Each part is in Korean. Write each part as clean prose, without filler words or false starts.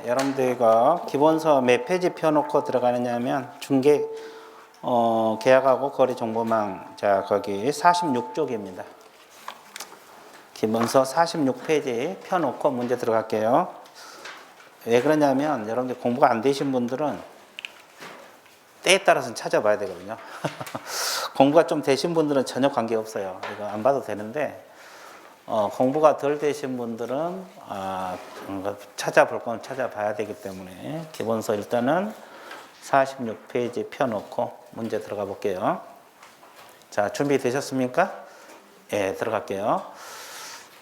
여러분들과 기본서 몇 페이지 펴놓고 들어가느냐 하면 중개 계약하고 거래 정보망, 자 거기 46쪽입니다. 기본서 46페이지 펴놓고 문제 들어갈게요. 왜 그러냐면 여러분들 공부가 안 되신 분들은 때에 따라서는 찾아봐야 되거든요. 공부가 좀 되신 분들은 전혀 관계없어요. 이거 안 봐도 되는데 공부가 덜 되신 분들은 찾아볼 건 찾아봐야 되기 때문에 기본서 일단은 46페이지 펴놓고 문제 들어가 볼게요. 자, 준비되셨습니까? 예, 들어갈게요.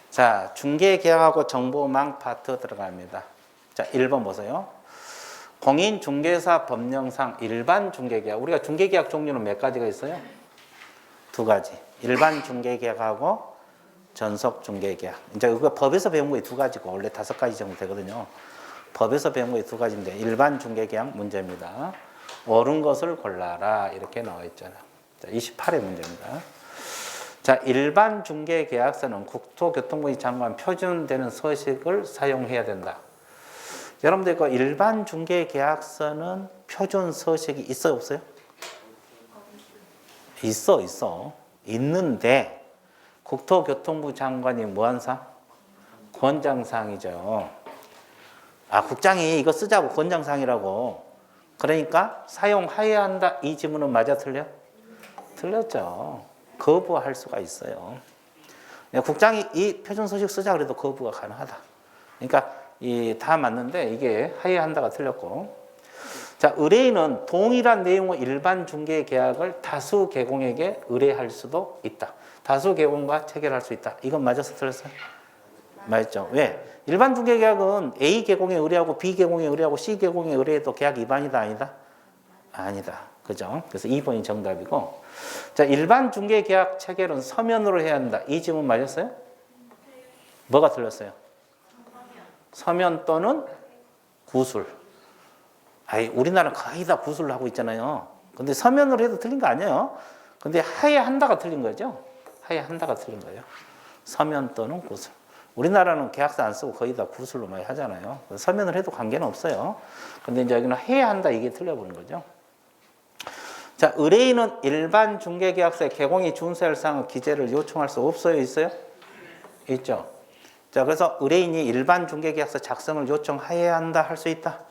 자, 중개계약하고 정보망 파트 들어갑니다. 자, 1번 보세요. 공인중개사 법령상 일반 중개계약. 우리가 중개계약 종류는 몇 가지가 있어요? 두 가지. 일반 중개계약하고 전속 중개계약. 이제 이거 법에서 배운 거 두 가지고 원래 5가지 정도 되거든요. 법에서 배운 거 두 가지인데 일반 중개계약 문제입니다. 옳은 것을 골라라 이렇게 나와 있잖아요. 자, 28회 문제입니다. 자, 일반 중개계약서는 국토교통부 장관 표준되는 서식을 사용해야 된다. 여러분들 그 일반 중개계약서는 표준 서식이 있어요, 없어요? 있어. 있는데 국토교통부 장관이 뭐한 상? 권장사항이죠. 국장이 이거 쓰자고 권장사항이라고. 그러니까 사용해야 한다. 이 지문은 맞아 틀려? 틀렸죠. 거부할 수가 있어요. 국장이 이 표준 서식 쓰자 그래도 거부가 가능하다. 그러니까 다 맞는데 이게 해야 한다가 틀렸고. 자, 의뢰인은 동일한 내용의 일반 중개 계약을 다수 개공에게 의뢰할 수도 있다. 다수 개공과 체결할 수 있다. 이건 맞아서 틀렸어요? 맞죠. 왜? 일반 중개 계약은 A 개공에 의뢰하고 B 개공에 의뢰하고 C 개공에 의뢰해도 계약 위반이다 아니다? 아니다. 그죠? 그래서 2번이 정답이고. 자, 일반 중개 계약 체결은 서면으로 해야 한다. 이 질문 맞았어요? 뭐가 틀렸어요? 서면 또는 구술. 우리나라는 거의 다 구술로 하고 있잖아요. 근데 서면으로 해도 틀린 거 아니에요. 근데 해야 한다가 틀린 거죠. 해야 한다가 틀린 거예요. 서면 또는 구술. 우리나라는 계약서 안 쓰고 거의 다 구술로 많이 하잖아요. 서면을 해도 관계는 없어요. 근데 이제 여기는 해야 한다 이게 틀려버린 거죠. 자, 의뢰인은 일반 중개계약서에 개공이 준수할 사항의 기재를 요청할 수 없어요? 있어요? 있죠. 자, 그래서 의뢰인이 일반 중개계약서 작성을 요청해야 한다, 할 수 있다?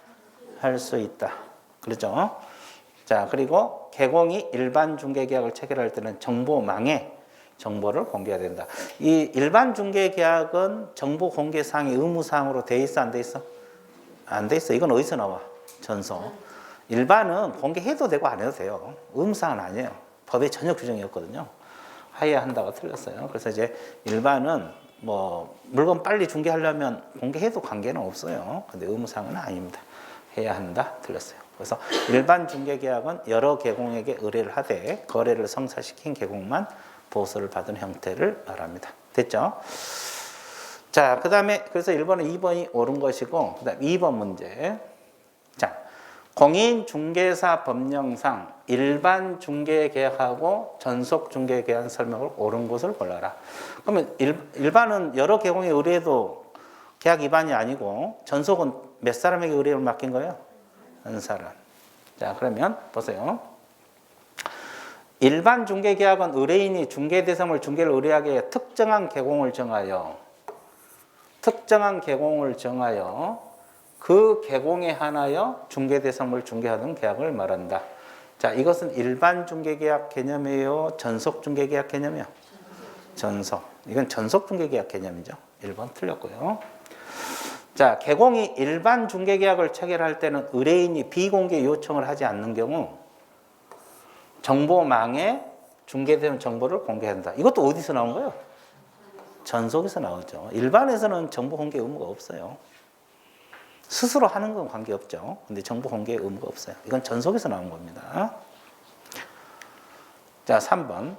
할 수 있다. 그렇죠? 자, 그리고 개공이 일반 중개계약을 체결할 때는 정보망에 정보를 공개해야 된다. 이 일반 중개계약은 정보 공개 사항이 의무사항으로 돼 있어, 안 돼 있어? 안 돼 있어. 이건 어디서 나와? 전서. 일반은 공개해도 되고 안 해도 돼요. 의무사항은 아니에요. 법에 전혀 규정이 없거든요. 해야 한다가 틀렸어요. 그래서 이제 일반은 물건 빨리 중개하려면 공개해도 관계는 없어요. 근데 의무사항은 아닙니다. 해야 한다, 틀렸어요. 그래서 일반 중개계약은 여러 개공에게 의뢰를 하되 거래를 성사시킨 개공만 보수를 받은 형태를 말합니다. 됐죠? 자, 그 다음에 그래서 1번은 2번이 옳은 것이고, 그 다음 2번 문제. 자, 공인중개사 법령상 일반 중개계약하고 전속 중개계약 설명을 옳은 것을 골라라. 그러면 일반은 여러 개공에 의뢰해도 계약 위반이 아니고 전속은 몇 사람에게 의뢰를 맡긴 거예요? 한 사람. 자, 그러면 보세요. 일반 중개계약은 의뢰인이 중개대상물 중개를 의뢰하기 위해 특정한 개공을 정하여 그 개공에 한하여 중개대상물 중개하던 계약을 말한다. 자, 이것은 일반 중개계약 개념이에요? 전속 중개계약 개념이요? 전속. 이건 전속 중개계약 개념이죠. 1번 틀렸고요. 자, 개공이 일반 중개계약을 체결할 때는 의뢰인이 비공개 요청을 하지 않는 경우 정보망에 중개된 정보를 공개한다. 이것도 어디서 나온 거예요? 전속에서 나오죠. 일반에서는 정보 공개 의무가 없어요. 스스로 하는 건 관계없죠. 근데 정보 공개 의무가 없어요. 이건 전속에서 나온 겁니다. 자, 3번.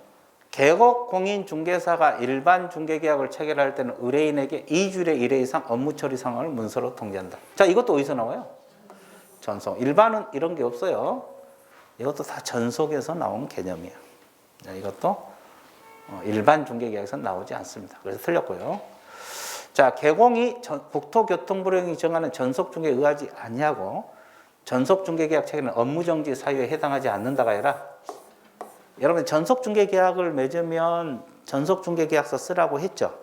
개국 공인중개사가 일반 중개계약을 체결할 때는 의뢰인에게 2주일의 1회 이상 업무 처리 상황을 문서로 통지한다. 자, 이것도 어디서 나와요? 전속. 일반은 이런 게 없어요. 이것도 다 전속에서 나온 개념이에요. 자, 이것도 일반 중개계약에서 나오지 않습니다. 그래서 틀렸고요. 자, 개공이 국토교통부령이 정하는 전속중개에 의하지 아니하고 전속중개계약 체계는 업무정지 사유에 해당하지 않는다가 아니라 여러분 전속중개계약을 맺으면 전속중개계약서 쓰라고 했죠.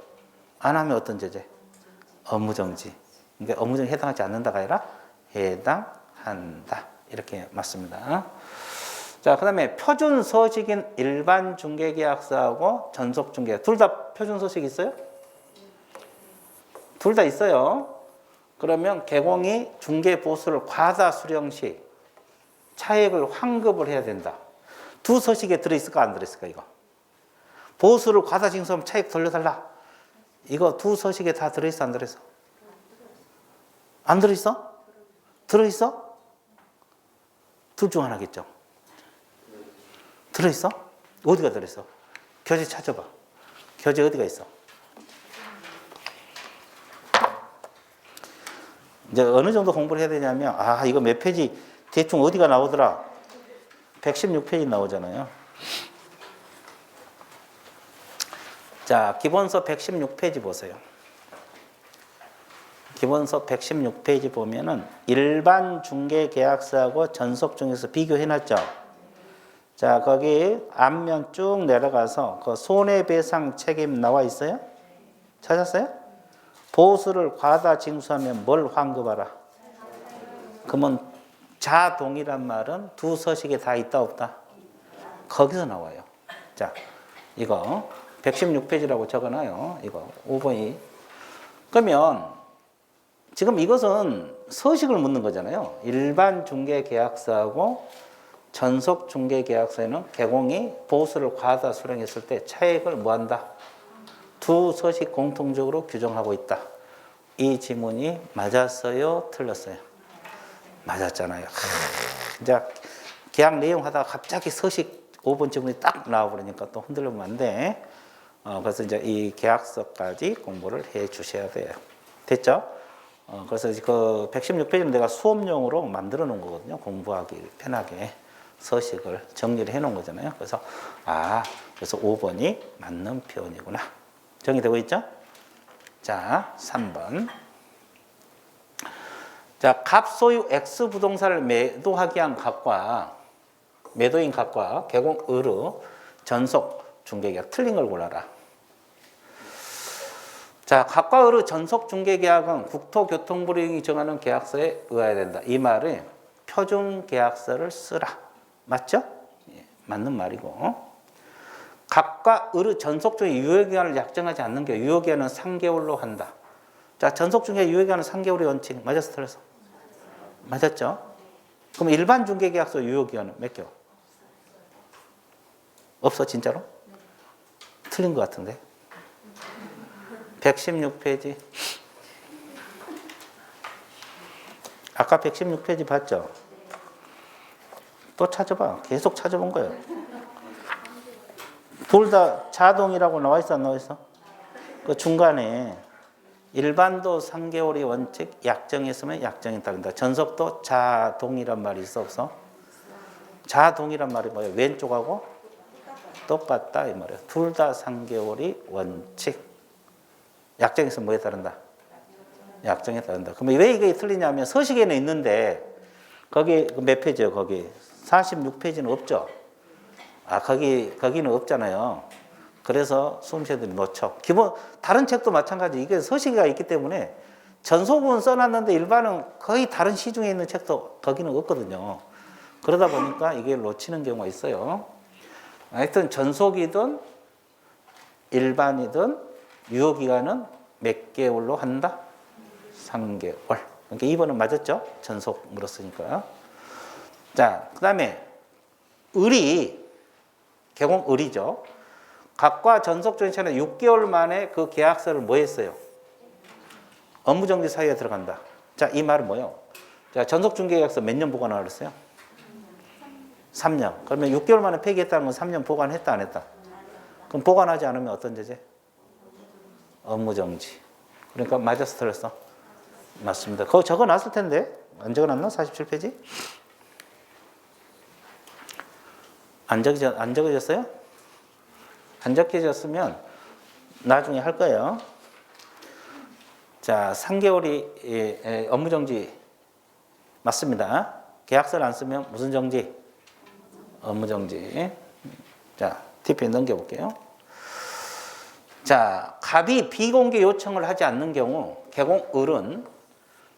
안 하면 어떤 제재? 업무정지. 그러니까 업무정지에 해당하지 않는다가 아니라 해당한다. 이렇게 맞습니다. 자, 그 다음에 표준서식인 일반중개계약서하고 전속중개 둘 다 표준서식 있어요? 둘 다 있어요. 그러면 개공이 중개보수를 과다 수령 시 차액을 환급을 해야 된다. 두 서식에 들어있을까 안 들어있을까 이거? 보수를 과다 징수하면 차액 돌려달라. 이거 두 서식에 다 들어있어 안 들어있어? 안 들어있어? 들어있어? 둘 중 하나겠죠. 들어있어? 어디가 들어있어? 교재 찾아봐. 교재 어디가 있어? 이제 어느 정도 공부를 해야 되냐면, 아, 이거 몇 페이지, 대충 어디가 나오더라? 116페이지 나오잖아요. 자, 기본서 116페이지 보세요. 기본서 116페이지 보면은 일반 중개계약서하고 전속중개서 비교해놨죠. 자, 거기 앞면 쭉 내려가서 그 손해배상 책임 나와 있어요? 찾았어요? 보수를 과다 징수하면 뭘 환급하라? 그러면 자동이란 말은 두 서식에 다 있다 없다? 거기서 나와요. 자, 이거 116페이지라고 적어놔요. 이거 5번이. 그러면 지금 이것은 서식을 묻는 거잖아요. 일반 중개계약서하고 전속 중개계약서에는 개공이 보수를 과다 수령했을 때 차액을 뭐한다? 두 서식 공통적으로 규정하고 있다. 이 지문이 맞았어요? 틀렸어요? 맞았잖아요. 이제 계약 내용 하다가 갑자기 서식 5번 지문이 딱 나와버리니까 또 흔들리면 안 돼. 그래서 이제 이 계약서까지 공부를 해 주셔야 돼요. 됐죠? 그래서 그 116페이지는 내가 수업용으로 만들어 놓은 거거든요. 공부하기 편하게 서식을 정리를 해 놓은 거잖아요. 그래서 그래서 5번이 맞는 표현이구나. 정리되고 있죠? 자, 3번. 자, 갑 소유 X 부동산을 매도하기 위한 갑과 매도인 갑과 개공 의르 전속 중개계약 틀린 걸 골라라. 자, 갑과 의르 전속 중개계약은 국토교통부령이 정하는 계약서에 의해야 된다. 이 말은 표준계약서를 쓰라. 맞죠? 예, 맞는 말이고. 갑과 의르 전속중개 유효기간을 약정하지 않는 경우 유효기간은 3개월로 한다. 자, 전속중개 유효기간은 3개월의 원칙. 맞았어, 틀렸어? 맞았죠? 그럼 일반 중개계약서 유효기간은 몇 개월? 없어, 진짜로? 틀린 것 같은데. 116페이지. 아까 116페이지 봤죠? 또 찾아봐. 계속 찾아본 거예요. 둘 다 자동이라고 나와 있어, 안 나와 있어? 그 중간에 일반도 3개월의 원칙, 약정했으면 약정이 따른다. 전속도 자동이란 말이 있어, 없어? 자동이란 말이 뭐예요? 왼쪽하고 똑같다 이 말이에요. 둘 다 3개월의 원칙. 약정에서 뭐에 따른다? 약정에 따른다. 그러면 왜 이게 틀리냐면 서식에는 있는데 거기 몇 페이지예요? 거기 46페이지는 없죠. 거기는 없잖아요. 그래서 수험생들이 놓쳐. 기본 다른 책도 마찬가지. 이게 서식이 있기 때문에 전속은 써놨는데 일반은 거의 다른 시중에 있는 책도 거기는 없거든요. 그러다 보니까 이게 놓치는 경우가 있어요. 하여튼 전속이든 일반이든 유효기간은 몇 개월로 한다? 3개월. 그러니까 2번은 맞았죠? 전속 물었으니까. 자, 그 다음에 개공 의리죠. 갑과 전속중개차는 6개월 만에 그 계약서를 뭐 했어요? 업무정지 사유에 들어간다. 자, 이 말은 뭐예요? 자, 전속중개계약서 몇 년 보관하라 그랬어요? 3년. 그러면 6개월 만에 폐기했다는 건 3년 보관했다 안 했다? 그럼 보관하지 않으면 어떤 제재? 업무정지. 그러니까 맞았어, 틀렸어? 맞습니다. 그거 적어놨을 텐데 안 적어놨나? 47페이지? 안 적어졌어요? 안 적혀졌으면 나중에 할 거예요. 자, 3개월이 업무정지 맞습니다. 계약서를 안 쓰면 무슨 정지? 업무정지. 자, TP 넘겨볼게요. 자, 갑이 비공개 요청을 하지 않는 경우 개공을은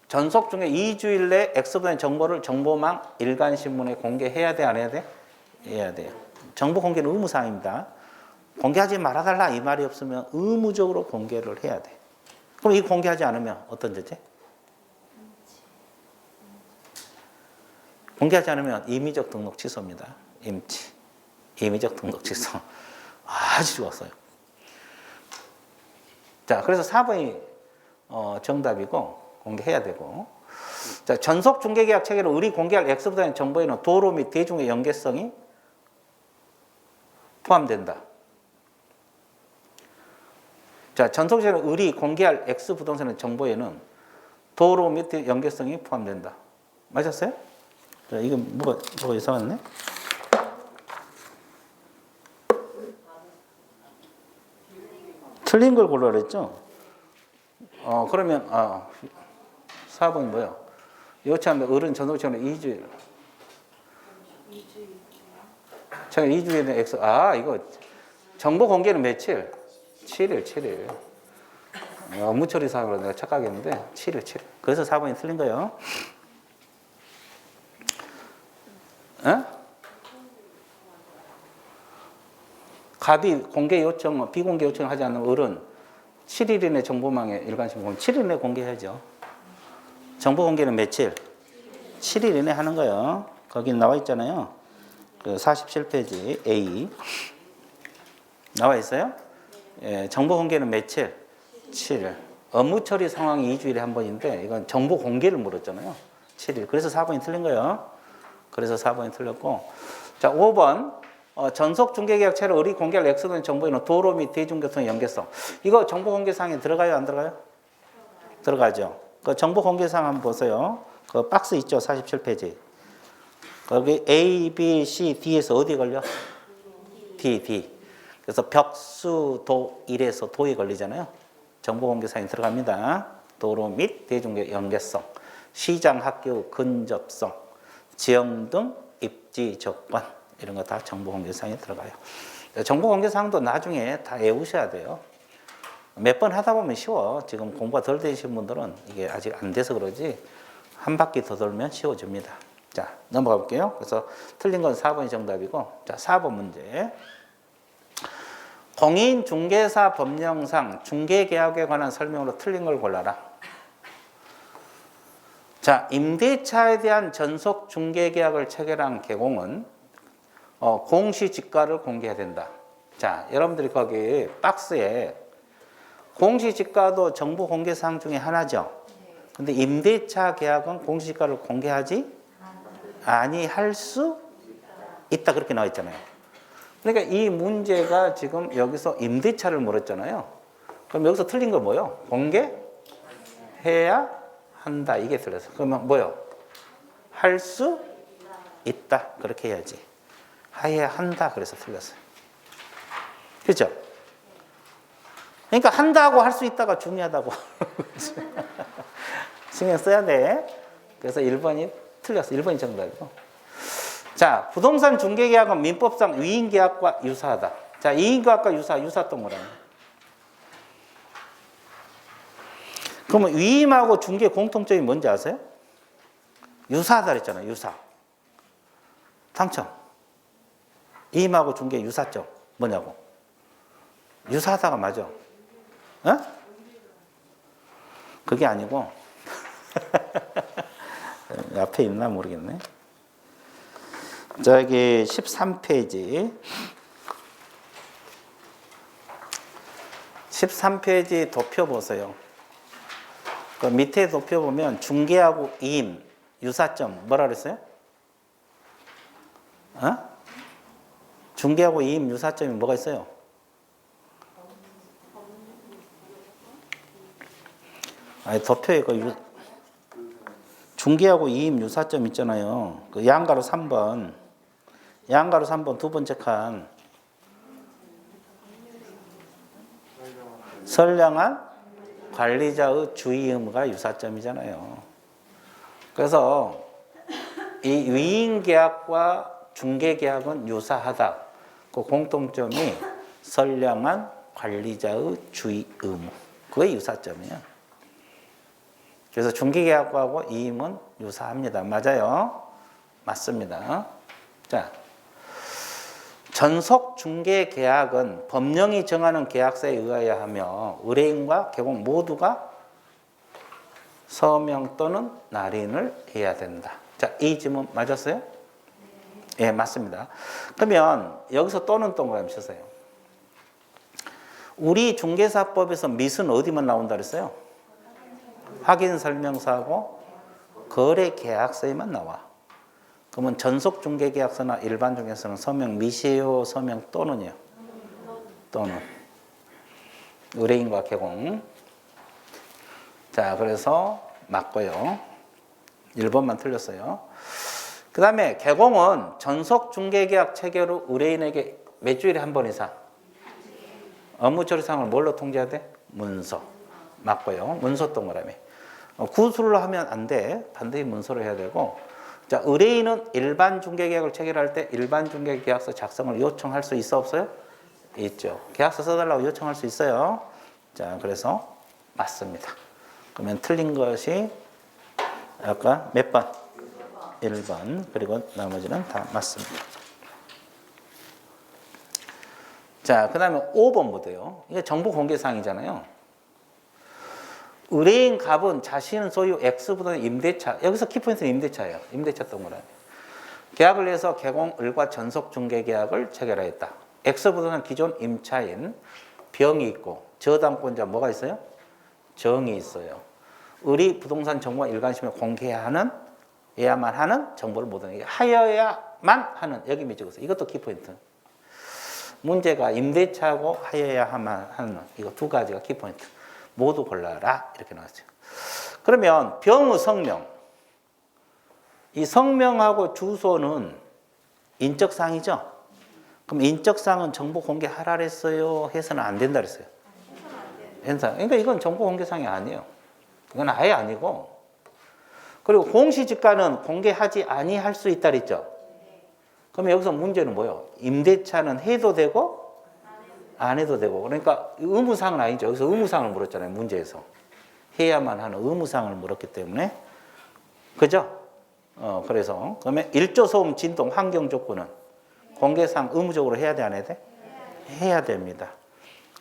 전속 중에 2주일 내 X분의 정보를 정보망 일간신문에 공개해야 돼, 안 해야 돼? 해야 돼요. 정보 공개는 의무사항입니다. 공개하지 말아달라 이 말이 없으면 의무적으로 공개를 해야 돼. 그럼 이 공개하지 않으면 어떤 죄지? 공개하지 않으면 임의적 등록 취소입니다. 임의적 등록 취소. 아주 좋았어요. 자, 그래서 4번이 정답이고 공개해야 되고. 자, 전속 중개계약 체계로 의리 공개할 X부분의 정보에는 도로 및 대중의 연계성이 포함된다. 자, 전속적으로 의리 공개할 X 부동산의 정보에는 도로 및 연계성이 포함된다. 맞았어요? 자, 이거 뭐가 이상했네? 틀린 걸 골라야 했죠? 그러면 4번이 뭐야? 요청하면 어른 전속적으로 2주일. 제가 2주일에 X. 이거 정보 공개는 며칠? 7일. 업무 처리 사항으로 내가 착각했는데 7일. 그래서 4번이 틀린 거예요. 갑이 공개 요청, 비공개 요청을 하지 않는 어른 7일 이내 정보망에 일간신문 7일 이내 공개해야죠. 정보 공개는 며칠? 7일 이내 하는 거예요. 거기 나와 있잖아요. 그 47페이지 A 나와 있어요? 예, 정보 공개는 며칠? 7일. 업무 처리 상황이 2주일에 한 번인데 이건 정보 공개를 물었잖아요. 7일. 그래서 4번이 틀린 거예요. 그래서 4번이 틀렸고. 자, 5번. 전속 중개계약체로 의리 공개할 X된 정보에는 도로 및 대중교통의 연계성. 이거 정보 공개사항에 들어가요, 안 들어가요? 들어가죠. 그 정보 공개사항 한번 보세요. 그 박스 있죠, 47페이지. 거기 A, B, C, D에서 어디 걸려? D. 그래서 벽수도 1에서 도에 걸리잖아요. 정보 공개사항에 들어갑니다. 도로 및 대중교 연계성, 시장 학교 근접성, 지형 등 입지 조건 이런 거 다 정보 공개사항에 들어가요. 정보 공개사항도 나중에 다 외우셔야 돼요. 몇 번 하다 보면 쉬워. 지금 공부가 덜 되신 분들은 이게 아직 안 돼서 그러지 한 바퀴 더 돌면 쉬워집니다. 자, 넘어가 볼게요. 그래서 틀린 건 4번이 정답이고, 자, 4번 문제. 공인중개사 법령상 중개계약에 관한 설명으로 틀린 걸 골라라. 자, 임대차에 대한 전속 중개계약을 체결한 개공은 공시지가를 공개해야 된다. 자, 여러분들이 거기 박스에 공시지가도 정보 공개사항 중에 하나죠. 근데 임대차 계약은 공시지가를 공개하지 아니할 수 있다. 그렇게 나와 있잖아요. 그러니까 이 문제가 지금 여기서 임대차를 물었잖아요. 그럼 여기서 틀린 거 뭐예요? 공개해야 한다. 이게 틀렸어. 그러면 뭐요? 할 수 있다. 그렇게 해야지. 해야 한다. 그래서 틀렸어요. 그렇죠? 그러니까 한다고 할 수 있다가 중요하다고. 신경 써야 돼. 그래서 1번이 틀렸어. 1번이 정답이고. 자, 부동산 중개계약은 민법상 위임계약과 유사하다. 자, 이임계약과 유사 또 뭐라는 거야? 그러면 위임하고 중개 공통점이 뭔지 아세요? 유사하다 그랬잖아요. 유사. 당첨. 위임하고 중개 유사점 뭐냐고? 유사하다가 맞아. 그게 아니고 앞에 있나 모르겠네. 저기 13페이지 13페이지 도표 보세요. 그 밑에 도표 보면 중개하고 이임 유사점 뭐라 그랬어요? 중개하고 이임 유사점이 뭐가 있어요? 아니 도표에 그 중개하고 이임 유사점 있잖아요. 그 양가로 3번 두 번째 칸 선량한 관리자의 주의 의무가 유사점이잖아요. 그래서 이 위임계약과 중개계약은 유사하다. 그 공통점이 선량한 관리자의 주의 의무. 그게 유사점이에요. 그래서 중개계약하고 이임은 유사합니다. 맞아요? 맞습니다. 자, 전속 중개계약은 법령이 정하는 계약서에 의하여 하며 의뢰인과 개공 모두가 서명 또는 날인을 해야 된다. 자, 이 질문 맞았어요? 예, 맞습니다. 그러면 여기서 또는 동그라미 치세요. 우리 중개사법에서 밋은 어디만 나온다 그랬어요? 확인설명서하고 거래계약서에만 나와. 그러면 전속중개계약서나 일반중개서는 서명 밋이에요, 서명 또는이요? 또는. 의뢰인과 개공. 자, 그래서 맞고요. 1번만 틀렸어요. 그 다음에 개공은 전속중개계약 체결 후 의뢰인에게 몇 주일에 한 번 이상 업무처리사항을 뭘로 통지해야 돼? 문서. 맞고요. 문서 동그라미. 구술로 하면 안 돼. 반드시 문서로 해야 되고. 자, 의뢰인은 일반 중개계약을 체결할 때 일반 중개계약서 작성을 요청할 수 있어 없어요? 있죠. 계약서 써달라고 요청할 수 있어요. 자, 그래서 맞습니다. 그러면 틀린 것이 아까 몇 번? 1번. 그리고 나머지는 다 맞습니다. 자, 그 다음에 5번 보세요. 이게 정보 공개사항이잖아요. 의뢰인 갑은 자신 소유 X보다는 임대차. 여기서 키포인트는 임대차예요. 임대차 동그라미. 계약을 해서 개공을과 전속중개계약을 체결하였다. X보다는 기존 임차인 병이 있고 저당권자 뭐가 있어요? 정이 있어요. 의리 부동산 정보가 일관심에 공개해야만 하는 정보를 못 얻는 게 하여야만 하는 여기 밑에 적었어요. 이것도 키포인트. 문제가 임대차하고 하여야만 하는 이거 두 가지가 키포인트. 모두 골라라 이렇게 나왔어요. 그러면 병의 성명. 이 성명하고 주소는 인적사항이죠. 그럼 인적사항은 정보 공개하라 그랬어요? 해서는 안 된다 그랬어요. 그러니까 이건 정보 공개사항이 아니에요. 이건 아예 아니고. 그리고 공시지가는 공개하지 아니할 수 있다 그랬죠. 그럼 여기서 문제는 뭐예요? 임대차는 해도 되고 안 해도 되고. 그러니까 의무사항은 아니죠. 여기서 의무사항을 물었잖아요. 문제에서. 해야만 하는 의무사항을 물었기 때문에. 그죠? 그래서 그러면 일조소음, 진동, 환경 조건은 공개사항 의무적으로 해야 돼, 안 해야 돼? 해야 됩니다.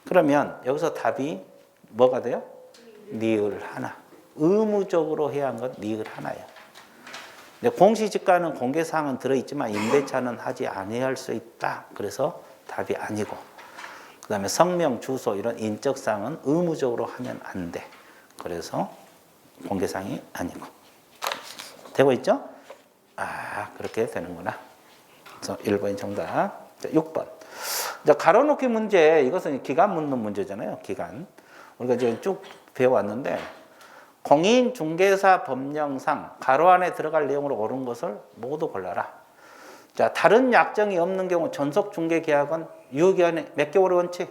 그러면 여기서 답이 뭐가 돼요? 니을 하나. 의무적으로 해야 하는 건 니을 하나예요. 근데 공시지가는 공개사항은 들어있지만 임대차는 하지 아니할 할 수 있다. 그래서 답이 아니고. 그 다음에 성명, 주소 이런 인적사항은 의무적으로 하면 안 돼. 그래서 공개사항이 아니고. 되고 있죠? 아, 그렇게 되는구나. 그래서 1번이 정답. 6번. 가로놓기 문제, 이것은 기간 묻는 문제잖아요. 기간. 우리가 지금 쭉 배워왔는데, 공인중개사 법령상 가로 안에 들어갈 내용으로 옳은 것을 모두 골라라. 자, 다른 약정이 없는 경우 전속중개계약은 유효기간이 몇 개월의 원칙?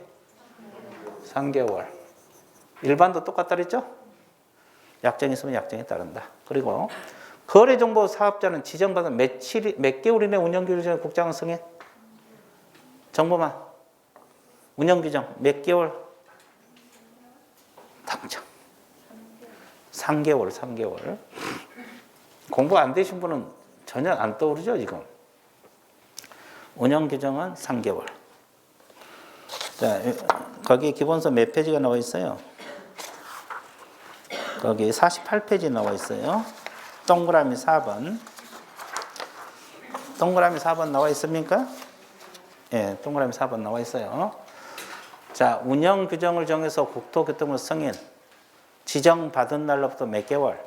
3개월. 일반도 똑같다 그랬죠? 약정이 있으면 약정에 따른다. 그리고 거래정보 사업자는 지정받은 몇 개월 이내 운영규정 전에 국장은 승인? 정보만. 운영규정 몇 개월? 당장. 3개월. 공부 안 되신 분은 전혀 안 떠오르죠, 지금. 운영규정은 3개월. 자, 거기 기본서 몇 페이지가 나와 있어요? 거기 48페이지 나와 있어요. 동그라미 4번. 동그라미 4번 나와 있습니까? 예, 동그라미 4번 나와 있어요. 자, 운영규정을 정해서 국토교통부 승인. 지정받은 날로부터 몇 개월?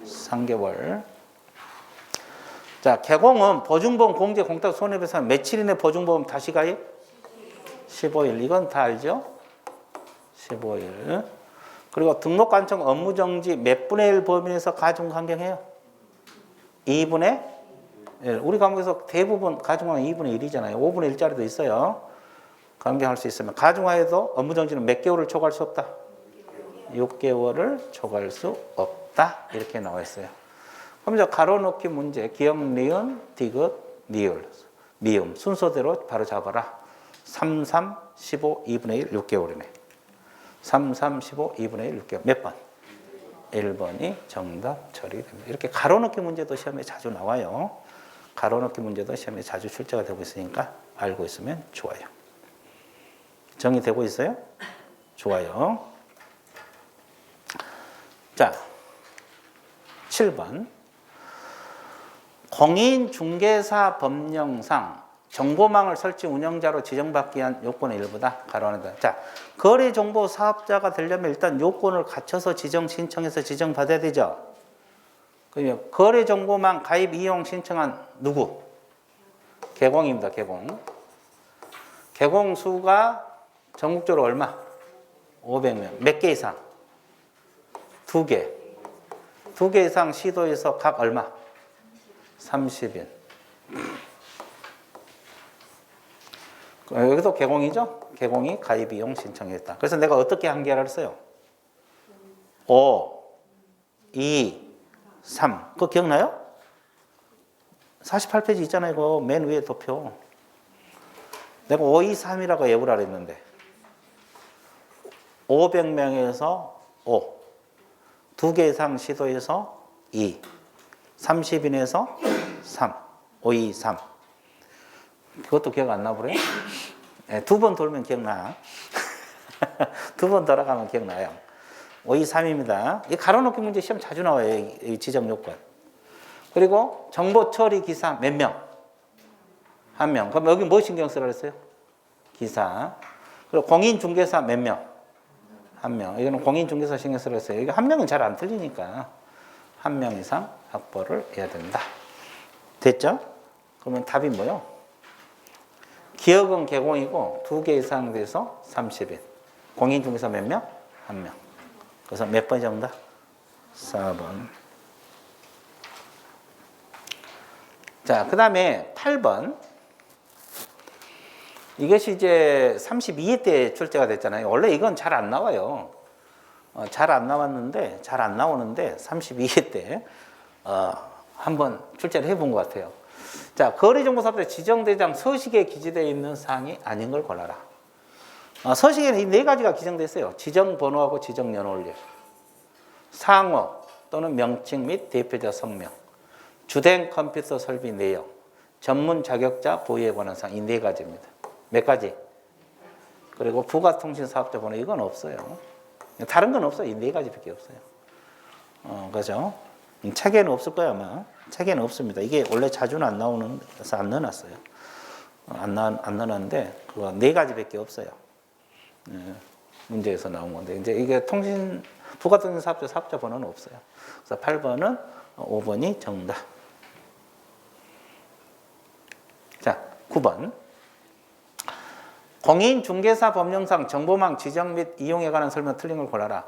3개월. 자, 개공은 보증보험 공제 공탁 손해배상 며칠 이내 보증보험 다시 가입? 15일. 이건 다 알죠? 15일. 그리고 등록관청 업무정지 몇 분의 1 범위에서 가중 강경해요? 2분의 1. 우리 과목에서 대부분 가중하면 2분의 1이잖아요. 5분의 1짜리도 있어요. 강경할 수 있으면. 가중하여도 업무정지는 몇 개월을 초과할 수 없다? 6개월을 초과할 수 없다. 이렇게 나와 있어요. 그럼 이제 가로넣기 문제, 기역, 니은, 디귿, 니을, 미음 순서대로 바로 잡아라. 3, 3, 15, 2분의 1, 6개월이네. 3, 3, 15, 2분의 1, 6개월. 몇 번? 1번이 정답 처리됩니다. 이렇게 가로넣기 문제도 시험에 자주 나와요. 가로넣기 문제도 시험에 자주 출제가 되고 있으니까 알고 있으면 좋아요. 정리되고 있어요? 좋아요. 자, 7번. 공인중개사 법령상 정보망을 설치 운영자로 지정받기 위한 요건의 일부다. 가로하는다. 자, 거래정보 사업자가 되려면 일단 요건을 갖춰서 지정 신청해서 지정받아야 되죠. 그러면 거래정보망 가입 이용 신청한 누구? 개공입니다. 개공. 개공 수가 전국적으로 얼마? 500명. 몇 개 이상? 2개. 2개 이상 시도에서 각 얼마? 30인. 여기도 개공이죠? 개공이 가입 이용 신청했다. 그래서 내가 어떻게 한계를 했어요? 5, 2, 3. 그거 기억나요? 48페이지 있잖아요. 이거 맨 위에 도표. 내가 5, 2, 3이라고 예우라 그랬는데 500명에서 5, 2개 이상 시도에서 2, 30인에서 3, 5, 2, 3. 그것도 기억 안 나보래요? 네, 2번 돌면 기억나. 2번 돌아가면 기억나요. 5, 2, 3입니다. 이 가로넣기 문제 시험 자주 나와요. 이 지정 요건. 그리고 정보 처리 기사 몇 명? 1명. 그럼 여기 뭐 신경 쓰라 그랬어요? 기사. 그리고 공인중개사 몇 명? 1명. 이거는 공인중개사 신경 쓰라 그랬어요. 이게 1명은 잘 안 틀리니까 1명 이상 확보를 해야 된다. 됐죠? 그러면 답이 뭐요? 기업은 개공이고 2개 이상 돼서 30인. 공인중개사 몇 명? 1명. 그래서 몇 번 정답? 4번. 자, 그 다음에 8번. 이것이 이제 32회 때 출제가 됐잖아요. 원래 이건 잘 안 나와요. 잘 안 나왔는데, 잘 안 나오는데 32회 때 한번 출제를 해본 것 같아요. 자, 거래정보사업자 지정대장 서식에 기재되어 있는 사항이 아닌 걸 골라라. 서식에는 이 네 가지가 기재되어 있어요. 지정번호하고 지정연월일, 상호 또는 명칭 및 대표자 성명, 주된 컴퓨터 설비 내역, 전문 자격자 보유에 관한 사항, 이 네 가지입니다. 몇 가지? 그리고 부가통신사업자 번호, 이건 없어요. 다른 건 없어요. 이 네 가지밖에 없어요. 그죠? 책에는 없을 거예요, 아마. 책에는 없습니다. 이게 원래 자주는 안 나오는 데서 안 넣어놨어요. 안 넣어놨는데, 그거 네 가지밖에 없어요. 문제에서 나온 건데, 이제 이게 부가통신사업자 사업자 번호는 없어요. 그래서 8번은 5번이 정답. 자, 9번. 공인중개사 법령상 정보망 지정 및 이용에 관한 설명 틀린 걸 골라라.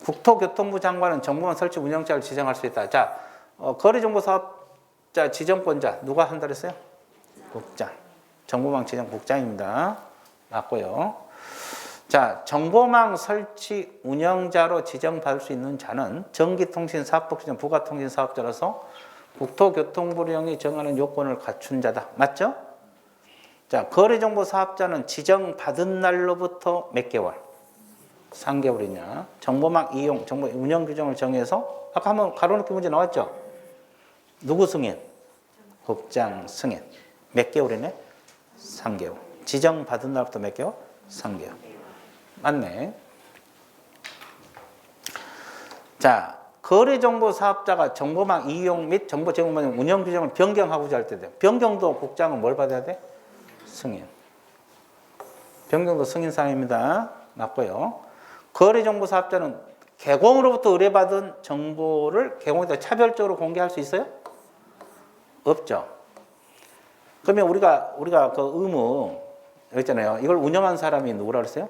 국토교통부 장관은 정보망 설치 운영자를 지정할 수 있다. 자, 거래정보사업자 지정권자 누가 한다 그랬어요? 국장. 정보망 지정 국장입니다. 맞고요. 자, 정보망 설치 운영자로 지정받을 수 있는 자는 전기통신사업법규정 부가통신사업자로서 국토교통부령이 정하는 요건을 갖춘 자다. 맞죠? 자, 거래정보사업자는 지정받은 날로부터 몇 개월? 3개월이냐. 정보망 이용, 정보 운영 규정을 정해서 아까 한번 가로넣기 문제 나왔죠? 누구 승인? 국장 승인. 몇 개월이네? 3개월. 지정받은 날부터 몇 개월? 3개월. 맞네. 자, 거래정보사업자가 정보망 이용 및 정보 제공 운영 규정을 변경하고자 할 때 돼요. 변경도 국장은 뭘 받아야 돼? 승인. 변경도 승인사항입니다. 맞고요. 거래정보사업자는 개공으로부터 의뢰받은 정보를 개공에다 차별적으로 공개할 수 있어요? 없죠. 그러면 우리가 그 의무 있잖아요. 이걸 운영한 사람이 누구라 그랬어요?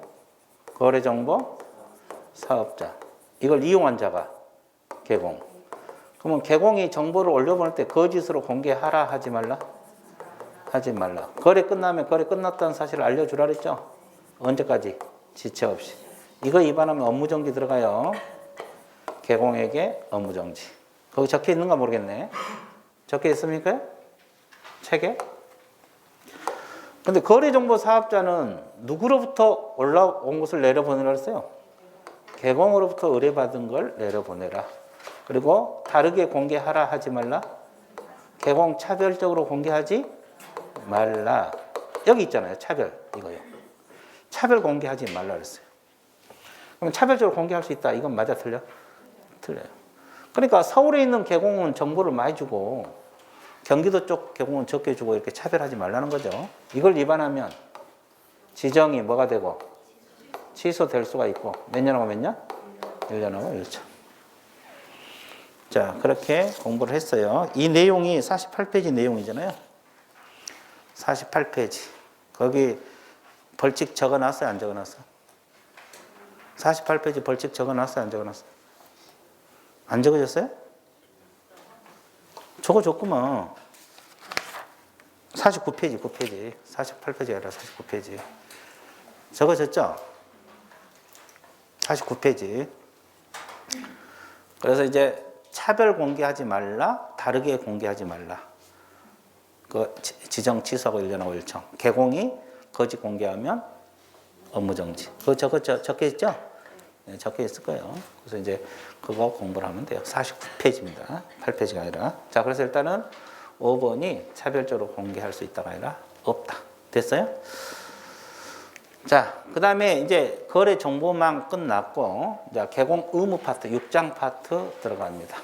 거래정보 사업자. 이걸 이용한 자가 개공. 그러면 개공이 정보를 올려보낼 때 거짓으로 공개하라 하지 말라? 하지 말라. 거래 끝나면 거래 끝났다는 사실을 알려주라 그랬죠? 언제까지? 지체 없이. 이거 위반하면 업무정지 들어가요. 개공에게 업무정지. 거기 적혀 있는가 모르겠네. 적혀 있습니까? 책에? 근데 거래정보 사업자는 누구로부터 올라온 것을 내려보내라 했어요? 개공으로부터 의뢰받은 걸 내려보내라. 그리고 다르게 공개하라 하지 말라. 개공 차별적으로 공개하지 말라. 여기 있잖아요. 차별. 이거요. 차별 공개하지 말라 그랬어요. 그럼 차별적으로 공개할 수 있다. 이건 맞아 틀려? 틀려요. 그러니까 서울에 있는 개공은 정보를 많이 주고 경기도 쪽 개공은 적게 주고 이렇게 차별하지 말라는 거죠. 이걸 위반하면 지정이 뭐가 되고 취소될 수가 있고 몇 년하고 몇 년? 1년하고 1년. 자, 그렇게 공부를 했어요. 이 내용이 48페이지 내용이잖아요. 48페이지. 거기 벌칙 적어놨어요? 안 적어놨어요? 48페이지 벌칙 적어놨어요? 안 적어놨어요? 안 적어졌어요? 적어줬구만. 49페이지, 9페이지. 48페이지가 아니라 49페이지. 적어졌죠? 49페이지. 그래서 이제 차별 공개하지 말라, 다르게 공개하지 말라. 그 지정 취소하고 1년하고 1청. 개공이 거짓 공개하면 업무정지. 그거 적혀 있죠? 네, 적혀 있을 거예요. 그래서 이제 그거 공부를 하면 돼요. 49페이지입니다. 8페이지가 아니라. 자, 그래서 일단은 5번이 차별적으로 공개할 수 있다가 아니라 없다. 됐어요? 자, 그 다음에 이제 거래 정보만 끝났고, 자, 개공 의무 파트, 6장 파트 들어갑니다.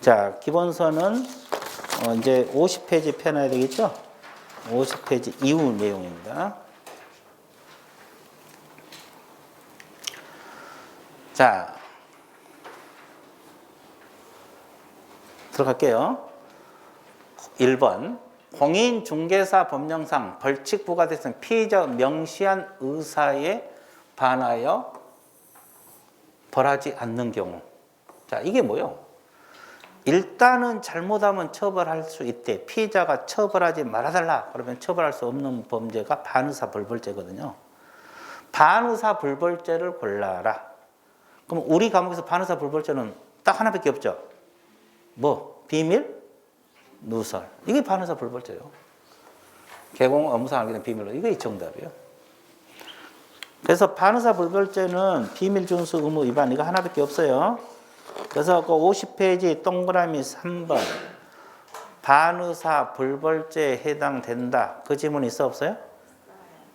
자, 기본서는 이제 50페이지 펴놔야 되겠죠? 50페이지 이후 내용입니다. 자, 들어갈게요. 1번. 공인중개사 법령상 벌칙 부과됐으면 피의자 명시한 의사에 반하여 벌하지 않는 경우. 자, 이게 뭐요? 일단은 잘못하면 처벌할 수 있대. 피의자가 처벌하지 말아달라. 그러면 처벌할 수 없는 범죄가 반의사 불벌죄거든요. 반의사 불벌죄를 골라라. 그럼 우리 과목에서 반의사 불벌죄는 딱 하나밖에 없죠. 뭐? 비밀? 누설. 이게 반의사 불벌죄예요. 개공 업무상 알게 된 비밀로. 이게 정답이에요. 그래서 반의사 불벌죄는 비밀 준수 의무 위반 이거 하나밖에 없어요. 그래서 그 50페이지 동그라미 3번 반의사 불벌죄에 해당된다. 그 지문 있어 없어요?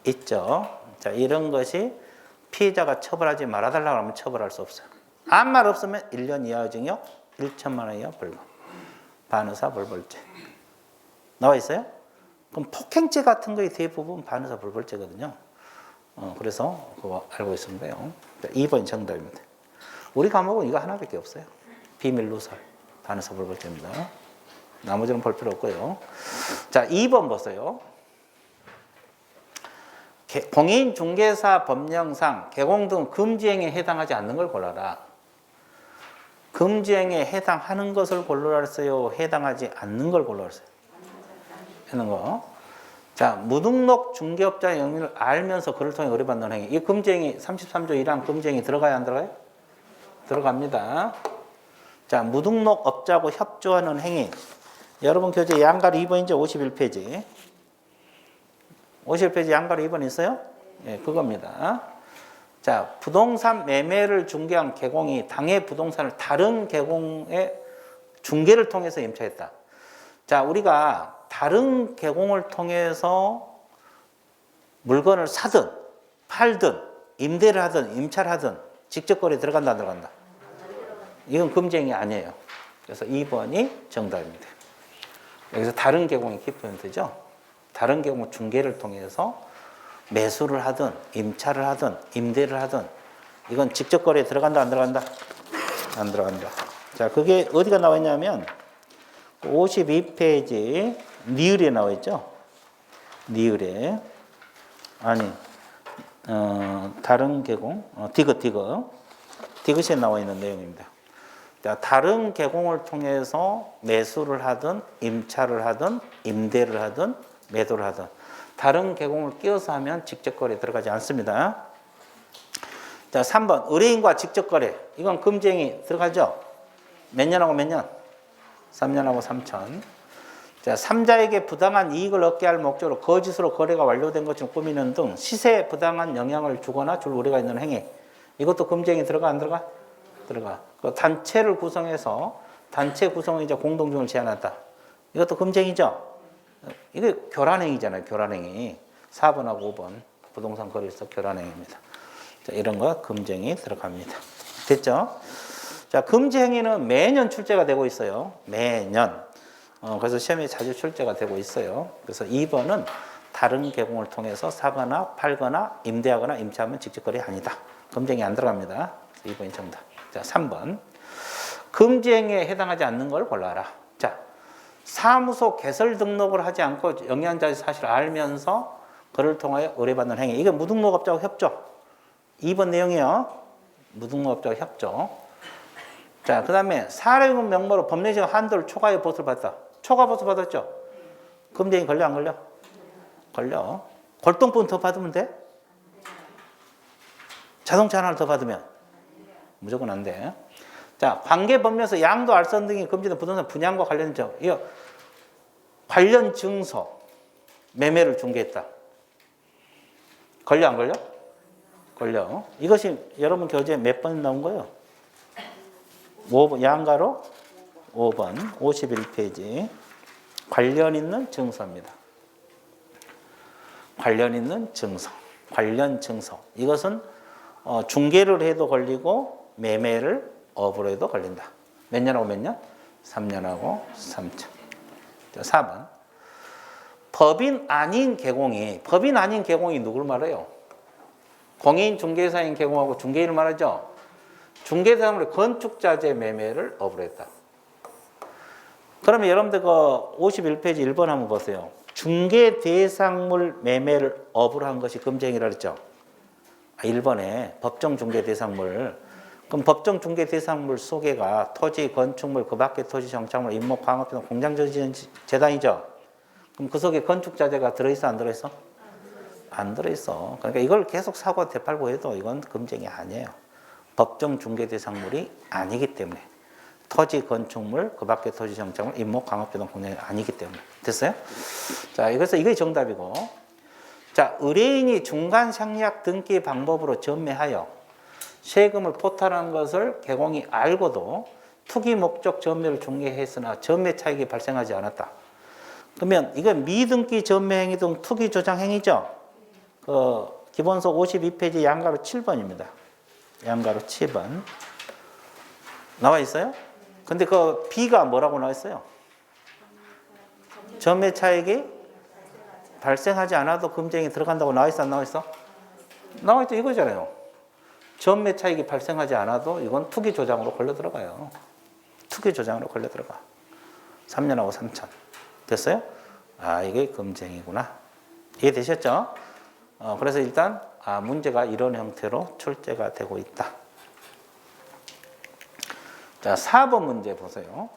있죠. 자, 이런 것이 피의자가 처벌하지 말아달라고 하면 처벌할 수 없어요. 아무 말 없으면 1년 이하 징역 1천만 원 이하 벌금. 반의사 불벌죄. 나와 있어요? 그럼 폭행죄 같은 거에 대부분 반의사 불벌죄거든요. 그래서 그거 알고 있으면 돼요. 2번 정답입니다. 우리 과목은 이거 하나밖에 없어요. 비밀 누설, 반의사 불벌죄입니다. 나머지는 볼 필요 없고요. 자, 2번 보세요. 공인중개사 법령상 개공 등 금지행위에 해당하지 않는 걸 골라라. 금지행위에 해당하는 것을 골라라 했어요? 해당하지 않는 걸 골라라 했어요? 하는 거. 자, 무등록 중개업자의 영리를 알면서 그를 통해 의뢰받는 행위. 이 금지행위 33조 1항 금지행위 들어가요? 안 들어가요? 들어갑니다. 자, 무등록 업자하고 협조하는 행위. 여러분 교재 양가로 2번이죠? 51페이지. 51페이지 양가로 2번 있어요? 예, 그겁니다. 자, 부동산 매매를 중개한 개공이 당해 부동산을 다른 개공의 중개를 통해서 임차했다. 자, 우리가 다른 개공을 통해서 물건을 사든 팔든 임대를 하든 임차를 하든 직접 거래 들어간다 안 들어간다? 이건 금지행위 아니에요. 그래서 2번이 정답입니다. 여기서 다른 개공이 키포인트죠. 다른 개공 중개를 통해서 매수를 하든 임차를 하든 임대를 하든 이건 직접 거래에 들어간다 안 들어간다? 안 들어간다. 자, 그게 어디가 나와 있냐면 52페이지 니을에 나와 있죠. 니을에 아니 다른 개공 디귿에 나와 있는 내용입니다. 자, 다른 개공을 통해서 매수를 하든 임차를 하든 임대를 하든 매도를 하든 다른 개공을 끼워서 하면 직접 거래에 들어가지 않습니다. 자, 3번 의뢰인과 직접 거래. 이건 금지행위 들어가죠? 몇 년하고 몇 년? 3년하고 3천. 자, 3자에게 부당한 이익을 얻게 할 목적으로 거짓으로 거래가 완료된 것처럼 꾸미는 등 시세에 부당한 영향을 주거나 줄 우려가 있는 행위. 이것도 금지행위 들어가 안 들어가? 들어가. 그 단체를 구성해서 단체 구성의자 공동중을 제한한다. 이것도 금지행위죠? 이게 교란행위잖아요. 교란행위. 4번하고 5번 부동산 거래에서 교란행위입니다. 자, 이런 거 금지행위 들어갑니다. 됐죠? 자, 금지행위는 매년 출제가 되고 있어요. 매년. 그래서 시험에 자주 출제가 되고 있어요. 그래서 2번은 다른 개공을 통해서 사거나 팔거나 임대하거나 임차하면 직접거래 아니다. 금지행위 안 들어갑니다. 2번이 정답. 자, 3번. 금지행위에 해당하지 않는 걸 골라라. 자, 사무소 개설 등록을 하지 않고 영양자의 사실을 알면서 그를 통하여 의뢰받는 행위. 이게 무등록업자와 협조. 2번 내용이요. 무등록업자와 협조. 자, 그 다음에 사례금 명목으로 법령적 한도를 초과해 보수를 받았다. 초과 보수 받았죠? 금지행위 걸려 안 걸려? 걸려. 골동품 더 받으면 돼? 자동차 하나를 더 받으면? 무조건 안 돼. 자, 관계법령에서 양도, 알선 등이 금지된 부동산 분양과 관련된 이거 관련 증서 매매를 중개했다. 걸려 안 걸려? 걸려. 이것이 여러분 교재에 몇 번 나온 거예요? 5번, 양가로 5번 51페이지 관련 있는 증서입니다. 관련 있는 증서. 관련 증서. 이것은 중개를 해도 걸리고 매매를 업으로 해도 걸린다. 몇 년하고 몇 년? 3년하고 3천. 4번. 법인 아닌 개공이 누굴 말해요? 공인 중개사인 개공하고 중개인을 말하죠. 중개사물의 건축자재 매매를 업으로 했다. 그러면 여러분들 그 51페이지 1번 한번 보세요. 중개 대상물 매매를 업으로 한 것이 금지행위라 그랬죠. 1번에 법정 중개 대상물. 그럼 법정 중개 대상물 소개가 토지, 건축물, 그 밖의 토지, 정착물, 임목, 광업, 공장 저지는 재단이죠. 그럼 그 속에 건축자재가 들어있어 안 들어있어? 안 들어있어. 그러니까 이걸 계속 사고 되팔고 해도 이건 금지행위 아니에요. 법정 중개 대상물이 아니기 때문에. 토지, 건축물, 그 밖의 토지, 정착물, 임목, 광업, 공장이 아니기 때문에. 됐어요? 자, 그래서 이게 정답이고. 자, 의뢰인이 중간 상약 등기 방법으로 전매하여 세금을 포탈한 것을 개공이 알고도 투기 목적 전매를 중개했으나 전매 차익이 발생하지 않았다. 그러면 이건 미등기 전매 행위 등 투기 조장 행위죠. 그 기본서 52페이지 양가로 7번입니다. 양가로 7번 나와 있어요? 근데 그 B가 뭐라고 나와 있어요? 전매 차익이 발생하지 않아도 금지행위 들어간다고 나와 있어 안 나와 있어? 나와 있죠. 이거잖아요. 전매 차익이 발생하지 않아도 이건 투기 조장으로 걸려 들어가요. 투기 조장으로 걸려 들어가. 3년하고 3천. 됐어요? 아, 이게 금지행위구나. 이해되셨죠? 그래서 일단 문제가 이런 형태로 출제가 되고 있다. 자, 4번 문제 보세요.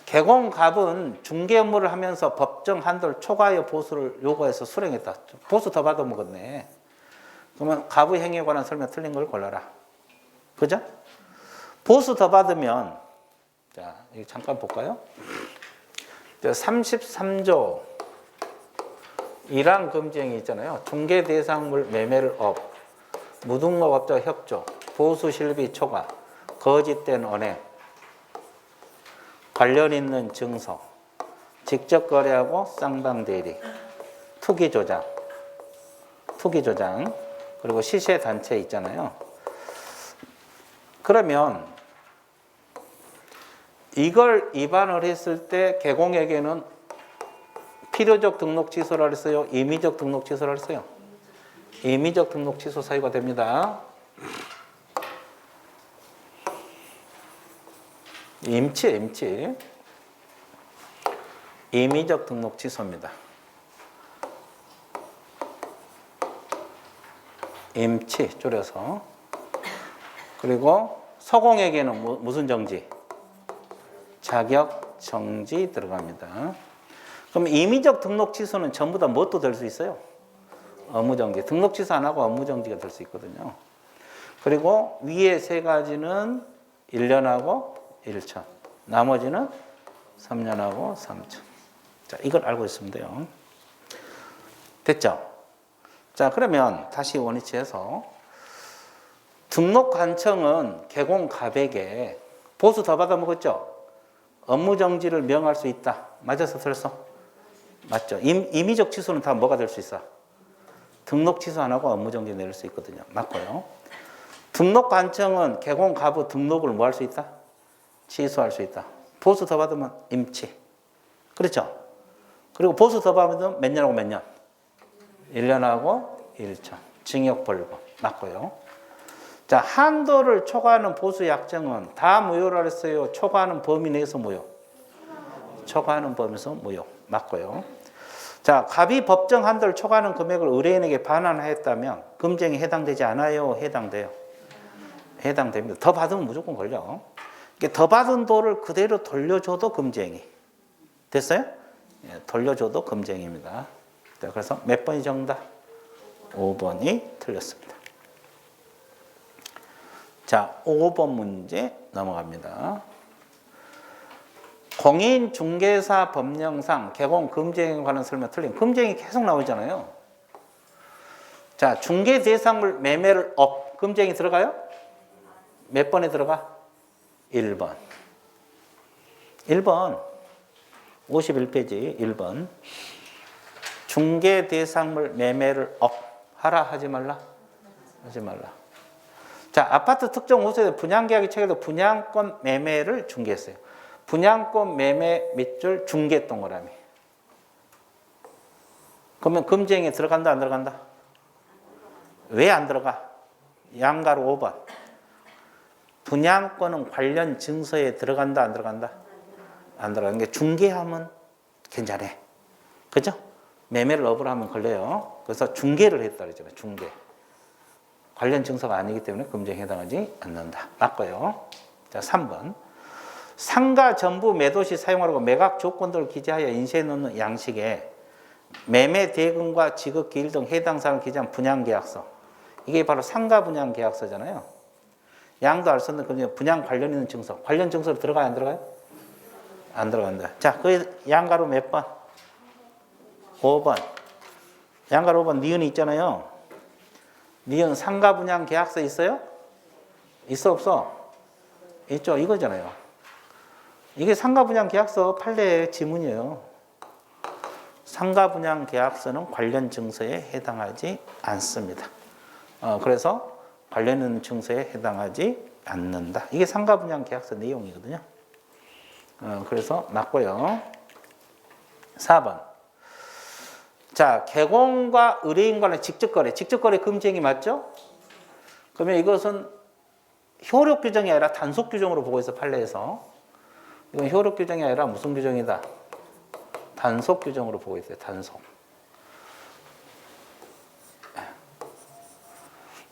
개공갑은 중개 업무를 하면서 법정 한도를 초과하여 보수를 요구해서 수령했다. 보수 더 받아먹었네. 그러면 갑의 행위에 관한 설명 틀린 걸 골라라. 그죠? 보수 더 받으면, 자, 이거 잠깐 볼까요? 33조 1항 금지행위 있잖아요. 중개 대상물 매매를 업, 무등록업자 협조, 보수 실비 초과, 거짓된 언행, 관련 있는 증서, 직접 거래하고 쌍방 대리, 투기 조장, 그리고 시세 단체 있잖아요. 그러면 이걸 위반을 했을 때 개공에게는 필요적 등록 취소라 했어요? 임의적 등록 취소라 했어요? 임의적 등록 취소 사유가 됩니다. 임치. 임의적 등록 취소입니다. 임치 줄여서. 그리고 서공에게는 무슨 정지? 자격 정지 들어갑니다. 그럼 임의적 등록 취소는 전부 다 뭣도 될 수 있어요? 업무정지. 등록 취소 안 하고 업무정지가 될 수 있거든요. 그리고 위에 세 가지는 1년하고 1천. 나머지는 3년하고 3천. 자, 이걸 알고 있으면 돼요. 됐죠? 자, 그러면 다시 원위치해서 등록관청은 개공가백에 보수 더 받아먹었죠? 업무정지를 명할 수 있다. 맞아서 틀렸어? 맞죠? 임의적 취소는 다 뭐가 될 수 있어? 등록 취소 안 하고 업무정지 내릴 수 있거든요. 맞고요. 등록관청은 개공가부 등록을 뭐 할 수 있다? 취소할 수 있다. 보수 더 받으면 임치. 그렇죠? 그리고 보수 더 받으면 몇 년하고 몇 년? 1년하고 1천. 징역 벌금. 맞고요. 자, 한도를 초과하는 보수 약정은 다 무효라 했어요. 초과하는 범위 내에서 무효. 초과하는 범위에서 무효. 맞고요. 자, 갑이 법정 한도를 초과하는 금액을 의뢰인에게 반환하였다면 금쟁이 해당되지 않아요? 해당돼요? 해당됩니다. 더 받으면 무조건 걸려. 더 받은 돈을 그대로 돌려줘도 금쟁이. 됐어요? 예, 돌려줘도 금쟁입니다. 자, 그래서 몇 번이 정답? 5번이 틀렸습니다. 자, 5번 문제 넘어갑니다. 공인중개사 법령상 개공 금쟁에 관한 설명 틀린. 금쟁이 계속 나오잖아요. 자, 중개 대상물 매매를 업. 금쟁이 들어가요? 몇 번에 들어가? 1번. 1번. 51페이지 1번. 중개 대상물 매매를 업. 하라 하지 말라? 하지 말라. 자, 아파트 특정 호수에 분양계약이 체결돼 분양권 매매를 중개했어요. 분양권 매매 밑줄 중개 동그라미. 그러면 금쟁이에 들어간다 안 들어간다? 왜 안 들어가? 양가로 5번. 분양권은 관련 증서에 들어간다 안 들어간다? 안 들어가는 게 중개하면 괜찮아. 그죠? 매매를 업으로 하면 걸려요. 그래서 중개를 했다 그러잖아요. 중개. 관련 증서가 아니기 때문에 금쟁에 해당하지 않는다. 맞고요. 자, 3번. 상가 전부 매도 시 사용하라고 매각 조건들을 기재하여 인쇄해 놓는 양식에 매매 대금과 지급 기일 등 해당 사항을 기재한 분양 계약서. 이게 바로 상가 분양 계약서잖아요. 양도 알 수 없는 분양 관련 있는 증서. 관련 증서로 들어가요, 안 들어가요? 안 들어간다. 자, 그 양가로 몇 번? 5번. 양가로 5번 니은이 있잖아요. 니은 상가 분양 계약서 있어요? 있어 없어? 있죠. 이거잖아요. 이게 상가 분양 계약서 판례의 지문이에요. 상가 분양 계약서는 관련 증서에 해당하지 않습니다. 그래서 관련 있는 증서에 해당하지 않는다. 이게 상가 분양 계약서 내용이거든요. 그래서 맞고요. 4번. 자, 개공과 의뢰인 간의 직접거래. 직접거래 금지행위 맞죠? 그러면 이것은 효력 규정이 아니라 단속 규정으로 보고 있어, 판례에서. 이건 효력 규정이 아니라 무슨 규정이다? 단속 규정으로 보고 있어요, 단속.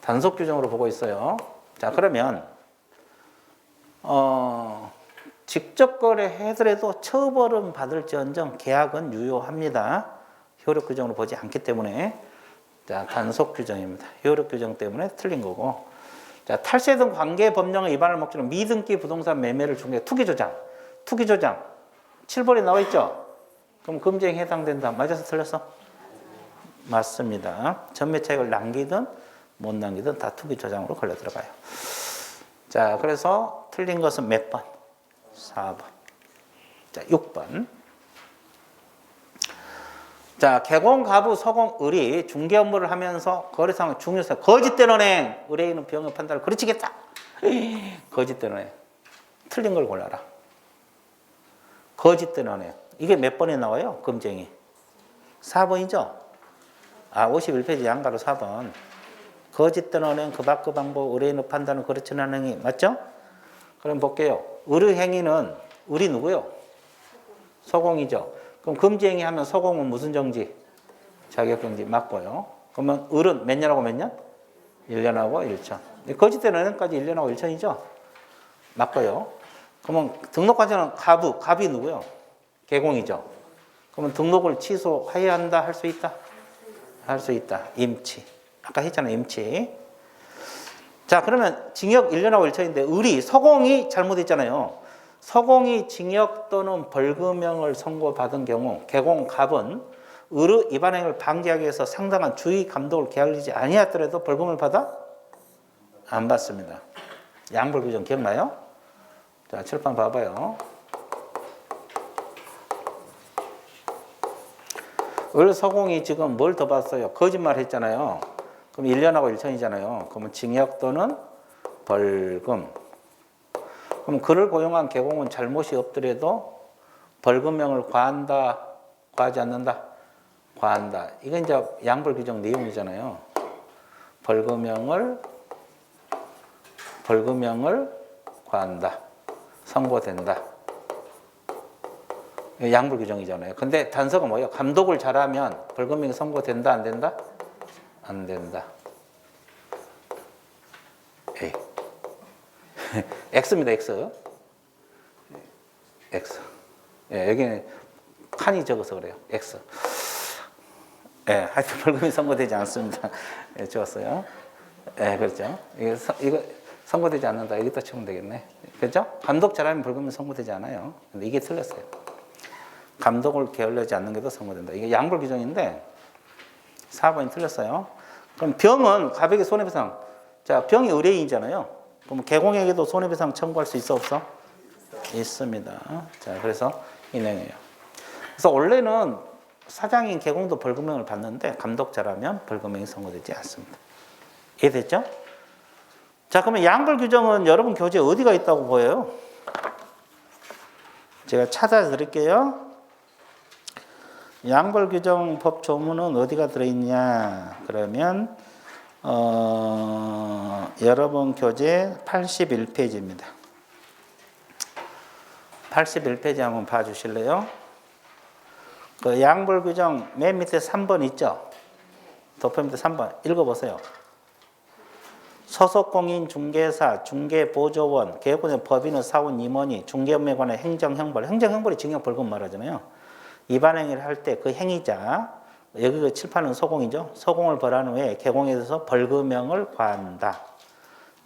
단속 규정으로 보고 있어요. 자, 그러면, 직접 거래하더라도 처벌은 받을지언정 계약은 유효합니다. 효력 규정으로 보지 않기 때문에. 자, 단속 규정입니다. 효력 규정 때문에 틀린 거고. 자, 탈세 등 관계 법령의 위반을 목적으로 미등기 부동산 매매를 중개 투기 조장. 투기 조장. 7번에 나와 있죠? 그럼 금쟁에 해당된다. 맞아서 틀렸어? 맞습니다. 전매 차익을 남기든 못 남기든 다 투기 조장으로 걸려 들어가요. 자, 그래서 틀린 것은 몇 번? 4번. 자, 6번. 자, 개공, 가부, 서공, 의리, 중개 업무를 하면서 거래상의 중요성, 거짓된 언행, 의뢰인은 병역 판단을 그르치겠다. 거짓된 언행. 틀린 걸 골라라. 거짓된 언행. 이게 몇 번에 나와요? 금쟁이. 4번이죠? 51페이지 양가로 4번. 거짓된 언행, 그 밖 그 방법, 의뢰인의 판단을 그르치는 행위. 맞죠? 그럼 볼게요. 의뢰 행위는, 의리 누구요? 서공이죠. 그럼 금지행위 하면 서공은 무슨 정지? 자격정지 맞고요. 그러면 을은 몇 년하고 몇 년? 1년하고 1천. 거짓된 은행까지 1년하고 1천이죠? 맞고요. 그러면 등록관청은 가부, 갑이 누구요? 개공이죠. 그러면 등록을 취소해야 한다, 할 수 있다? 할 수 있다. 임치. 아까 했잖아, 임치. 자, 그러면 징역 1년하고 1천인데 의리, 서공이 잘못했잖아요. 서공이 징역 또는 벌금형을 선고받은 경우 개공갑은 의료 위반행위를 방지하기 위해서 상당한 주의 감독을 게을리지 아니하더라도 벌금을 받아? 안 받습니다. 양벌 규정 기억나요? 자, 칠판 봐봐요. 서공이 지금 뭘 더 받았어요? 거짓말 했잖아요. 그럼 1년하고 1천이잖아요. 그러면 징역 또는 벌금. 그럼 그를 고용한 개공은 잘못이 없더라도 벌금형을 과한다, 과하지 않는다? 과한다. 이건 이제 양벌 규정 내용이잖아요. 벌금형을 과한다. 선고된다. 양벌 규정이잖아요. 근데 단서가 뭐예요? 감독을 잘하면 벌금형이 선고된다, 안 된다? 안 된다. 에이. X입니다, X. X. 예, 여기는 칸이 적어서 그래요. X. 예, 하여튼 벌금이 선고되지 않습니다. 예, 좋았어요. 예, 그렇죠. 이거 선고되지 않는다. 여기다 치면 되겠네. 그렇죠? 감독 잘하면 벌금이 선고되지 않아요. 근데 이게 틀렸어요. 감독을 게을리지 않는 게 더 선고된다. 이게 양벌 규정인데 4번이 틀렸어요. 그럼 병은 가백의 손해배상. 자, 병이 의뢰인이잖아요. 그럼 개공에게도 손해배상 청구할 수 있어, 없어? 있습니다. 자, 그래서 이 내용이에요. 그래서 원래는 사장인 개공도 벌금형을 받는데 감독 잘하면 벌금형이 선고되지 않습니다. 이해됐죠? 자, 그러면 양벌 규정은 여러분 교재에 어디가 있다고 보여요? 제가 찾아 드릴게요. 양벌 규정 법 조문은 어디가 들어있냐? 그러면 여러분 교재 81페이지입니다. 81페이지 한번 봐주실래요? 그 양벌 규정 맨 밑에 3번 있죠? 도표 밑에 3번 읽어보세요. 소속공인 중개사, 중개보조원, 개업권의 법인의 사원 임원이 중개업무에 관한 행정형벌, 행정형벌이 징역 벌금 말하잖아요. 위반 행위를 할 때 그 행위자, 여기 그 칠판은 소공이죠. 소공을 벌한 후에 개공에 대해서 벌금형을 과한다.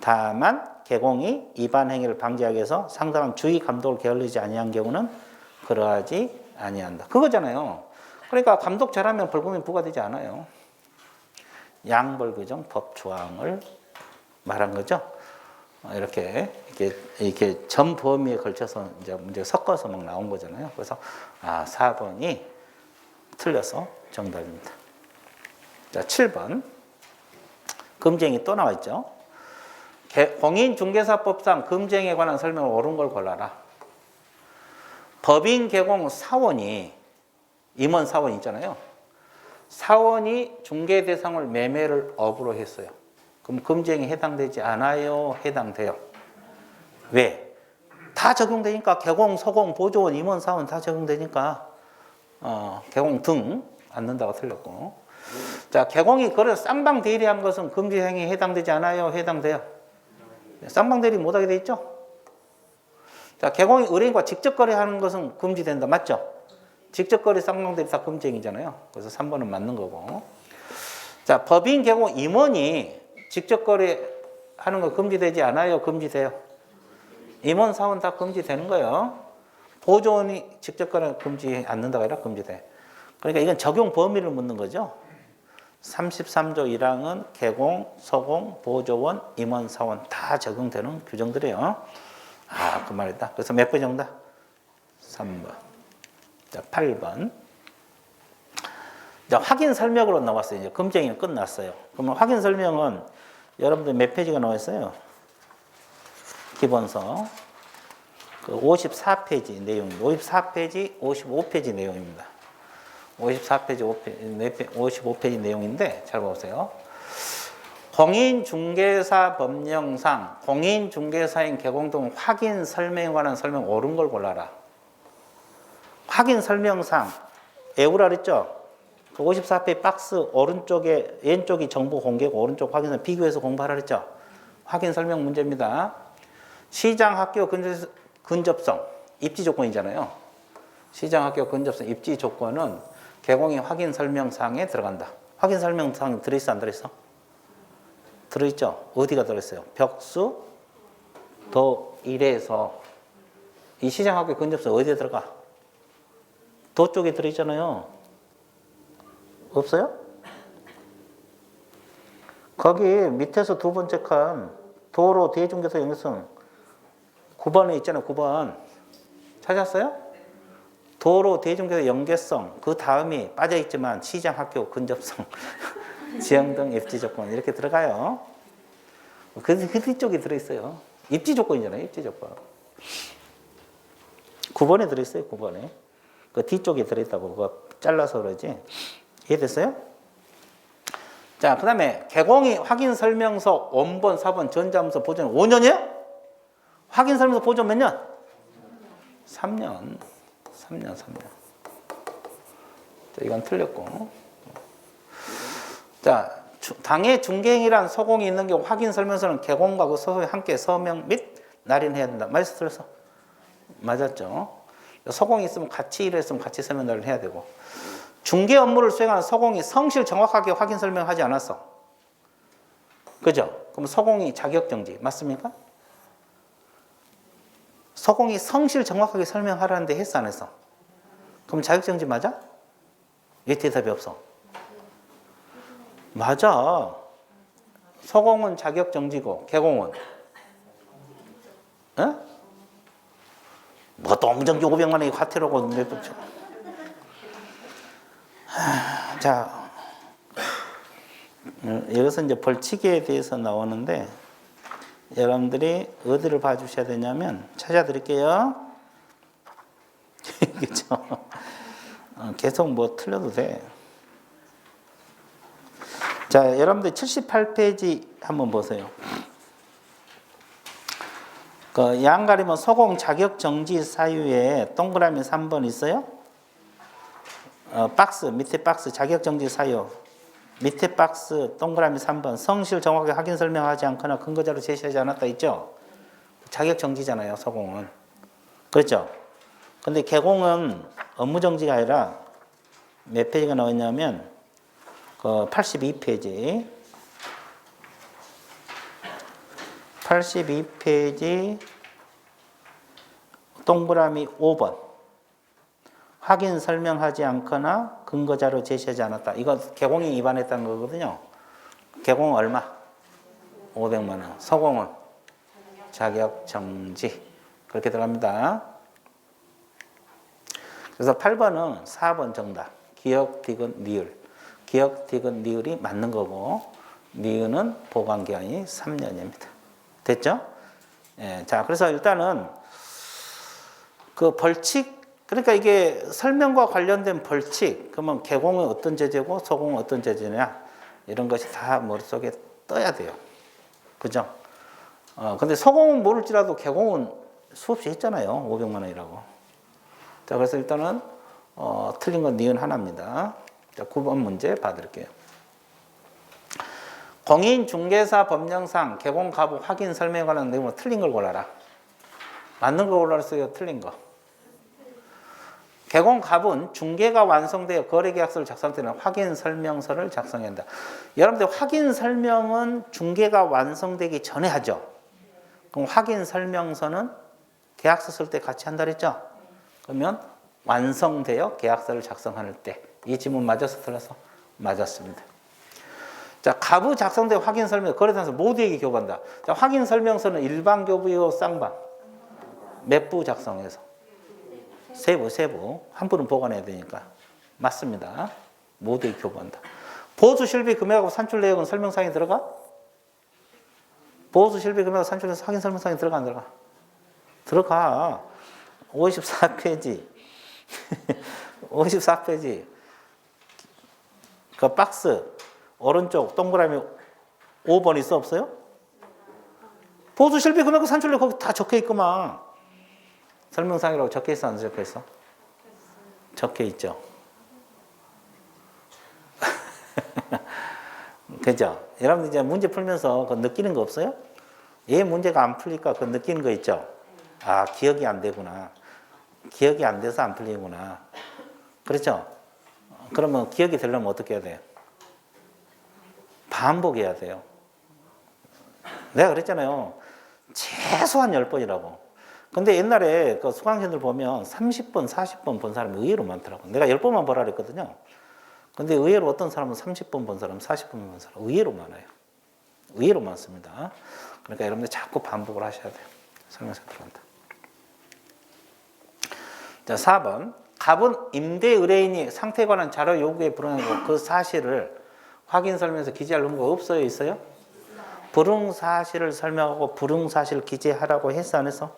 다만 개공이 위반 행위를 방지하기 위해서 상당한 주의 감독을 게을리지 아니한 경우는 그러하지 아니한다. 그거잖아요. 그러니까 감독 잘하면 벌금이 부과되지 않아요. 양벌 규정 법 조항을 말한 거죠. 이렇게 전 범위에 걸쳐서 이제 문제 섞어서 막 나온 거잖아요. 그래서 4번이 틀려서 정답입니다. 자, 7번. 금쟁이 또 나와 있죠. 공인중개사법상 금쟁에 관한 설명을 옳은 걸 골라라. 법인 개공 사원이 임원 사원 있잖아요. 사원이 중개 대상을 매매를 업으로 했어요. 그럼 금쟁이 해당되지 않아요? 해당돼요. 왜? 다 적용되니까 개공, 소공, 보조원, 임원, 사원 다 적용되니까 개공 등 않는다고 틀렸고. 자, 개공이 그래 쌍방 대리한 것은 금지 행위에 해당되지 않아요? 해당돼요. 쌍방 대리 못하게 돼 있죠? 자, 개공이 의뢰인과 직접 거래하는 것은 금지된다. 맞죠? 직접 거래, 쌍방 대리 다 금지 행위잖아요. 그래서 3번은 맞는 거고. 자, 법인 개공 임원이 직접 거래하는 거 금지되지 않아요? 금지돼요. 임원 사원 다 금지되는 거예요. 보조원이 직접 거래 금지 않는다가 아니라 금지돼. 그러니까 이건 적용 범위를 묻는 거죠. 33조 1항은 개공, 소공, 보조원, 임원, 사원 다 적용되는 규정들이에요. 그 말이다. 그래서 몇 번 정답? 3번. 자, 8번. 자, 확인 설명으로 나왔어요. 이제 금쟁이는 끝났어요. 그러면 확인 설명은 여러분들 몇 페이지가 나와 있어요? 기본서. 그 54페이지 내용입니다. 54페이지, 55페이지 내용입니다. 54페이지, 55페이지 내용인데 잘 보세요. 공인중개사 법령상 공인중개사인 개공 등 확인 설명에 관한 설명 옳은 걸 골라라. 확인 설명상 외우라 그랬죠? 그 54페이지 박스 오른쪽에 왼쪽이 정보 공개고 오른쪽 확인을 비교해서 공부하라 그랬죠? 확인 설명 문제입니다. 시장 학교 근접성 입지 조건이잖아요. 시장 학교 근접성 입지 조건은 개공의 확인 설명상에 들어간다. 확인 설명서에 들어있어, 안 들어있어? 들어있죠? 어디가 들어있어요? 벽수 도 1에서 이 시장학교 근접서 어디에 들어가? 도 쪽에 들어있잖아요. 없어요? 거기 밑에서 두 번째 칸 도로 대중교통 연계성 9번에 있잖아요. 9번 찾았어요? 도로 대중교통 연계성 그 다음이 빠져있지만 시장학교 근접성 지형 등 입지 조건 이렇게 들어가요. 그 뒤쪽에 들어있어요. 입지 조건이잖아요. 입지 조건 9번에 들어있어요. 9번에 그 뒤쪽에 들어있다고 그거 잘라서 그러지. 이해됐어요? 자, 그 다음에 개공이 확인 설명서 원본, 사본, 전자문서 보존 5년이에요? 확인 설명서 보존 몇 년? 3년. 자, 이건 틀렸고. 자, 당해 중개행이란 서공이 있는 경우 확인 설명서는 개공과 그 서소에 함께 서명 및 날인해야 된다. 맞았어, 틀렸어? 맞았죠. 서공이 있으면 같이 일했으면 같이 서명 날인 해야 되고. 중개 업무를 수행하는 서공이 성실 정확하게 확인 설명하지 않았어. 그죠? 그럼 서공이 자격정지 맞습니까? 서공이 성실 정확하게 설명하라는데 했어 안 했어? 그럼 자격정지 맞아? 왜 대답이 없어? 맞아. 서공은 자격정지고 개공은 에? 뭐 동정지 500만 원이 과태료고 몇 번. 자, 여기서 이제 벌칙에 대해서 나오는데 여러분들이 어디를 봐주셔야 되냐면 찾아드릴게요. 그렇죠? 계속 뭐 틀려도 돼. 자, 여러분들 78페이지 한번 보세요. 그 양가리면 서공 자격 정지 사유에 동그라미 3번 있어요? 박스 밑에 박스 자격 정지 사유 밑에 박스 동그라미 3번 성실 정확하게 확인 설명하지 않거나 근거자료 제시하지 않았다 있죠? 자격 정지잖아요. 서공은. 그렇죠? 근데 개공은 업무 정지가 아니라 몇 페이지가 나왔냐면 그 82페이지 82페이지 동그라미 5번 확인 설명하지 않거나 근거자료 제시하지 않았다. 이거 개공이 위반했다는 거거든요. 개공 얼마? 500만 원. 서공은 자격 정지. 그렇게 들어갑니다. 그래서 8번은 4번 정답. 기억, 디귿, 니을. 기억, 디귿, 니을이 맞는 거고 니은은 보관기간이 3년입니다. 됐죠? 예, 자, 그래서 일단은 그 벌칙 그러니까 이게 설명과 관련된 벌칙, 그러면 개공은 어떤 제재고 서공은 어떤 제재냐 이런 것이 다 머릿속에 떠야 돼요. 그죠? 근데 서공은 모를지라도 개공은 수없이 했잖아요. 500만 원이라고. 자, 그래서 일단은 틀린 건 니은 하나입니다. 자, 9번 문제 봐드릴게요. 공인중개사 법령상 개공 가부 확인 설명에 관한 내용은 틀린 걸 골라라. 맞는 걸 골라서 틀린 거. 개공갑은 중개가 완성되어 거래계약서를 작성할 때는 확인 설명서를 작성해야 한다. 여러분들 확인 설명은 중개가 완성되기 전에 하죠. 그럼 확인 설명서는 계약서 쓸 때 같이 한다 그랬죠? 그러면 완성되어 계약서를 작성할 때. 이 질문 맞아서 틀려서? 맞았습니다. 자, 가부 작성되어 확인 설명 거래단서 모두에게 교부한다. 자, 확인 설명서는 일반 교부요, 쌍방? 몇 부 작성해서? 세부. 한 분은 보관해야 되니까. 맞습니다. 모두에 교부한다. 보수 실비 금액하고 산출 내역은 설명상에 들어가? 보수 실비 금액하고 산출 내역 확인 설명상에 들어가 안 들어가? 들어가. 54페이지. 54페이지. 그 박스 오른쪽 동그라미 5번 있어 없어요? 보수 실비 금액하고 산출 내역 거기 다 적혀 있구만. 설명상이라고 적혀 있어, 안 적혀 있어? 적혀 있죠. 그죠? 여러분들 이제 문제 풀면서 그 느끼는 거 없어요? 얘 문제가 안 풀리니까 그 느끼는 거 있죠? 아, 기억이 안 되구나. 기억이 안 돼서 안 풀리구나. 그렇죠? 그러면 기억이 되려면 어떻게 해야 돼요? 반복해야 돼요. 내가 그랬잖아요. 최소한 10번이라고. 근데 옛날에 그 수강생들 보면 30번, 40번 본 사람이 의외로 많더라고. 내가 10번만 보라 그랬거든요. 근데 의외로 어떤 사람은 30번 본 사람, 40번 본 사람 의외로 많아요. 의외로 많습니다. 그러니까 여러분들 자꾸 반복을 하셔야 돼요. 설명서 들어간다. 자, 4번. 갑은 임대 의뢰인이 상태에 관한 자료 요구에 불응하고 그 사실을 확인 설명서 기재할 의무가 없어요? 있어요? 불응 사실을 설명하고 불응 사실을 기재하라고 했어 안 했어?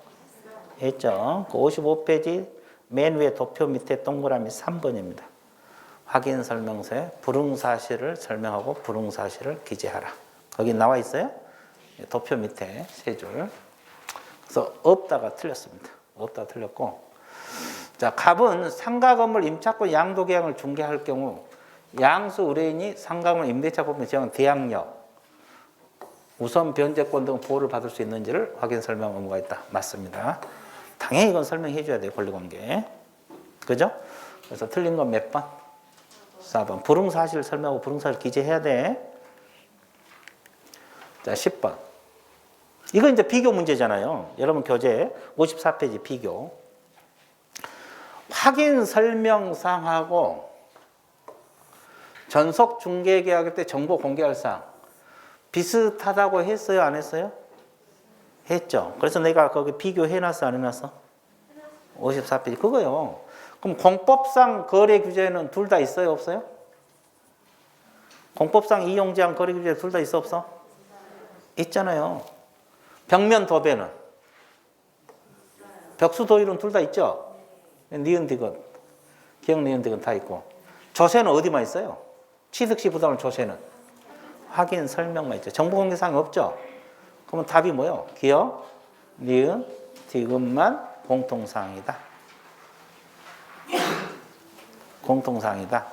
했죠. 그 55페이지 맨 위에 도표 밑에 동그라미 3번입니다. 확인 설명서에 불응 사실을 설명하고 불응 사실을 기재하라. 거기 나와 있어요? 도표 밑에 세 줄. 그래서 없다가 틀렸습니다. 없다가 틀렸고. 자, 갑은 상가 건물 임차권 양도 계약을 중개할 경우 양수 의뢰인이 상가 건물 임대차 법령 제한 대항력, 우선 변제권 등 보호를 받을 수 있는지를 확인 설명 의무가 있다. 맞습니다. 당연히 이건 설명해 줘야 돼요. 권리관계. 그죠? 그래서 틀린 건 몇 번? 4번. 불응사실 설명하고 불응사실 기재해야 돼. 자, 10번. 이건 이제 비교 문제잖아요. 여러분 교재 54페이지 비교. 확인 설명사항하고 전속 중개 계약할 때 정보 공개할 사항 비슷하다고 했어요? 안 했어요? 했죠. 그래서 내가 거기 비교해놨어? 안 해놨어? 54페이지 그거요. 그럼 공법상 거래 규제는 둘 다 있어요? 없어요? 공법상 이용 제한 거래 규제 둘 다 있어? 없어? 있잖아요. 벽면 도배는? 벽수 도일은 둘 다 있죠? 니은 디귿, 기억 니은 디귿 다 있고. 조세는 어디만 있어요? 취득시 부담을 조세는? 확인 설명만 있죠. 정보 공개사항이 없죠? 그러면 답이 뭐예요? 기억, 니은, 디귿만 공통사항이다. 공통사항이다.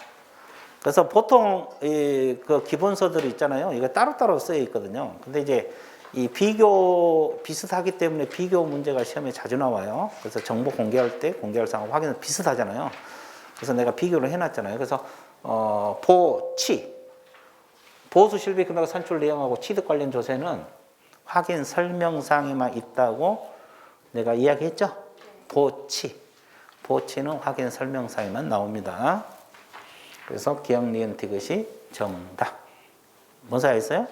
그래서 보통 그 기본서들이 있잖아요. 이거 따로따로 쓰여 있거든요. 근데 이제 이 비교 비슷하기 때문에 비교 문제가 시험에 자주 나와요. 그래서 정보 공개할 때 공개할 사항 확인은 비슷하잖아요. 그래서 내가 비교를 해놨잖아요. 그래서 보치 보수 실비 금액 산출 내용하고 취득 관련 조세는 확인 설명사항에만 있다고 내가 이야기했죠. 보치는 확인 설명사항에만 나옵니다. 그래서 기억 니은 디귿이 정답. 뭔 사야 있어요?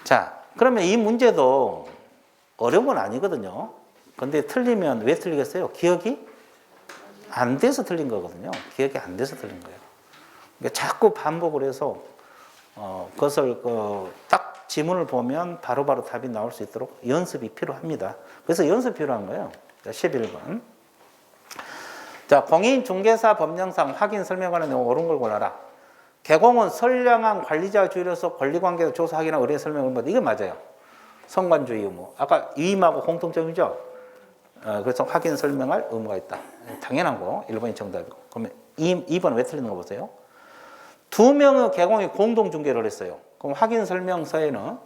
자, 그러면 이 문제도 어려운 건 아니거든요. 근데 틀리면 왜 틀리겠어요? 기억이 안 돼서 틀린 거거든요. 기억이 안 돼서 틀린 거예요. 그러니까 자꾸 반복을 해서 그것을 딱 지문을 보면 바로바로 답이 나올 수 있도록 연습이 필요합니다. 그래서 연습이 필요한 거예요. 자, 11번. 자, 공인중개사 법령상 확인 설명 관련 내용 옳은 걸 골라라. 개공은 선량한 관리자 주의로서 권리관계 조사 확인하 의뢰 설명을 받다. 이게 맞아요. 성관주의 의무. 아까 위임하고 공통점이죠. 그래서 확인 설명할 의무가 있다. 당연한 거. 1번이 정답이고. 그러면 2번 왜 틀리는 거 보세요. 2명의 개공이 공동중개를 했어요. 그럼 확인 설명서에는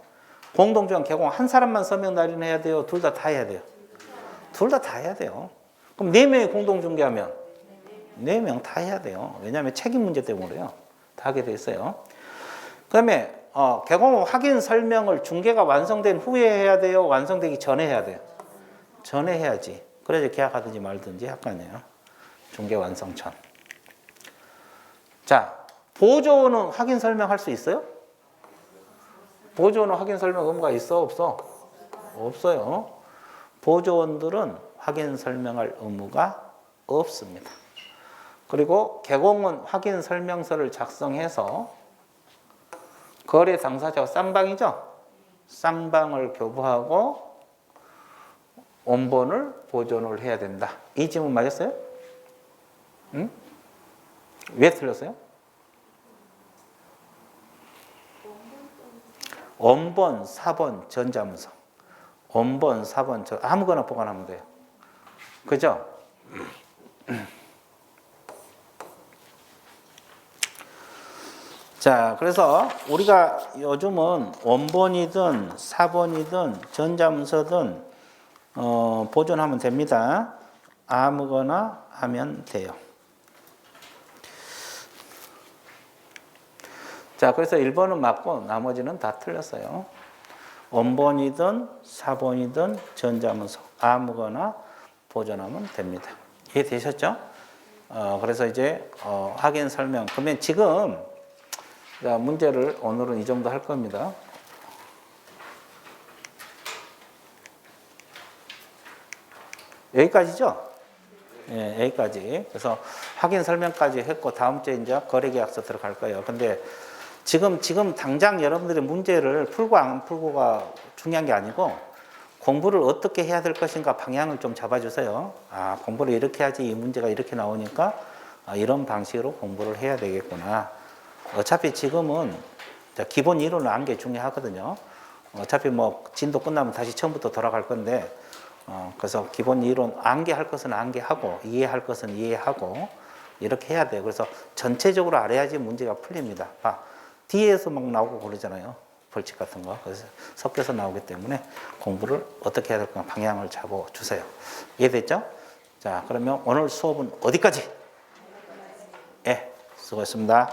공동중개 개공 한 사람만 서명 날인해야 돼요? 둘 다 해야 돼요? 둘 다 해야 돼요. 그럼 4명이 공동중개하면 4명 다 해야 돼요. 왜냐하면 책임 문제 때문에 그래요. 다 하게 돼 있어요. 그 다음에 개공 확인 설명을 중개가 완성된 후에 해야 돼요? 완성되기 전에 해야 돼요? 전에 해야지. 그래야지 계약하든지 말든지 할 거 아니에요. 중개 완성 전. 자, 보조원은 확인 설명할 수 있어요? 보조원은 확인 설명 의무가 있어? 없어? 없어요. 보조원들은 확인 설명할 의무가 없습니다. 그리고 개공은 확인 설명서를 작성해서 거래 당사자와 쌍방이죠? 쌍방을 교부하고 원본을 보존을 해야 된다. 이 질문 맞았어요? 응? 왜 틀렸어요? 원본, 사본, 전자문서. 원본, 사본, 아무거나 보관하면 돼요. 그죠? 자, 그래서 우리가 요즘은 원본이든 사본이든 전자문서든 보존하면 됩니다. 아무거나 하면 돼요. 자, 그래서 1번은 맞고 나머지는 다 틀렸어요. 원본이든 사본이든 전자문서 아무거나 보존하면 됩니다. 이해되셨죠? 그래서 이제 확인 설명. 그러면 지금 자, 문제를 오늘은 이 정도 할 겁니다. 여기까지죠? 예, 여기까지. 그래서 확인 설명까지 했고 다음 주에 이제 거래계약서 들어갈 거예요. 근데 지금 당장 여러분들의 문제를 풀고 안 풀고가 중요한 게 아니고 공부를 어떻게 해야 될 것인가 방향을 좀 잡아주세요. 아, 공부를 이렇게 해야지 이 문제가 이렇게 나오니까 이런 방식으로 공부를 해야 되겠구나. 어차피 지금은 기본 이론을 아는 게 중요하거든요. 어차피 뭐 진도 끝나면 다시 처음부터 돌아갈 건데 그래서 기본 이론 암기할 것은 암기하고 이해할 것은 이해하고 이렇게 해야 돼요. 그래서 전체적으로 알아야지 문제가 풀립니다. 뒤에서 막 나오고 그러잖아요. 벌칙 같은 거. 그래서 섞여서 나오기 때문에 공부를 어떻게 해야 될까 방향을 잡아주세요. 이해됐죠? 자, 그러면 오늘 수업은 어디까지? 예, 수고했습니다.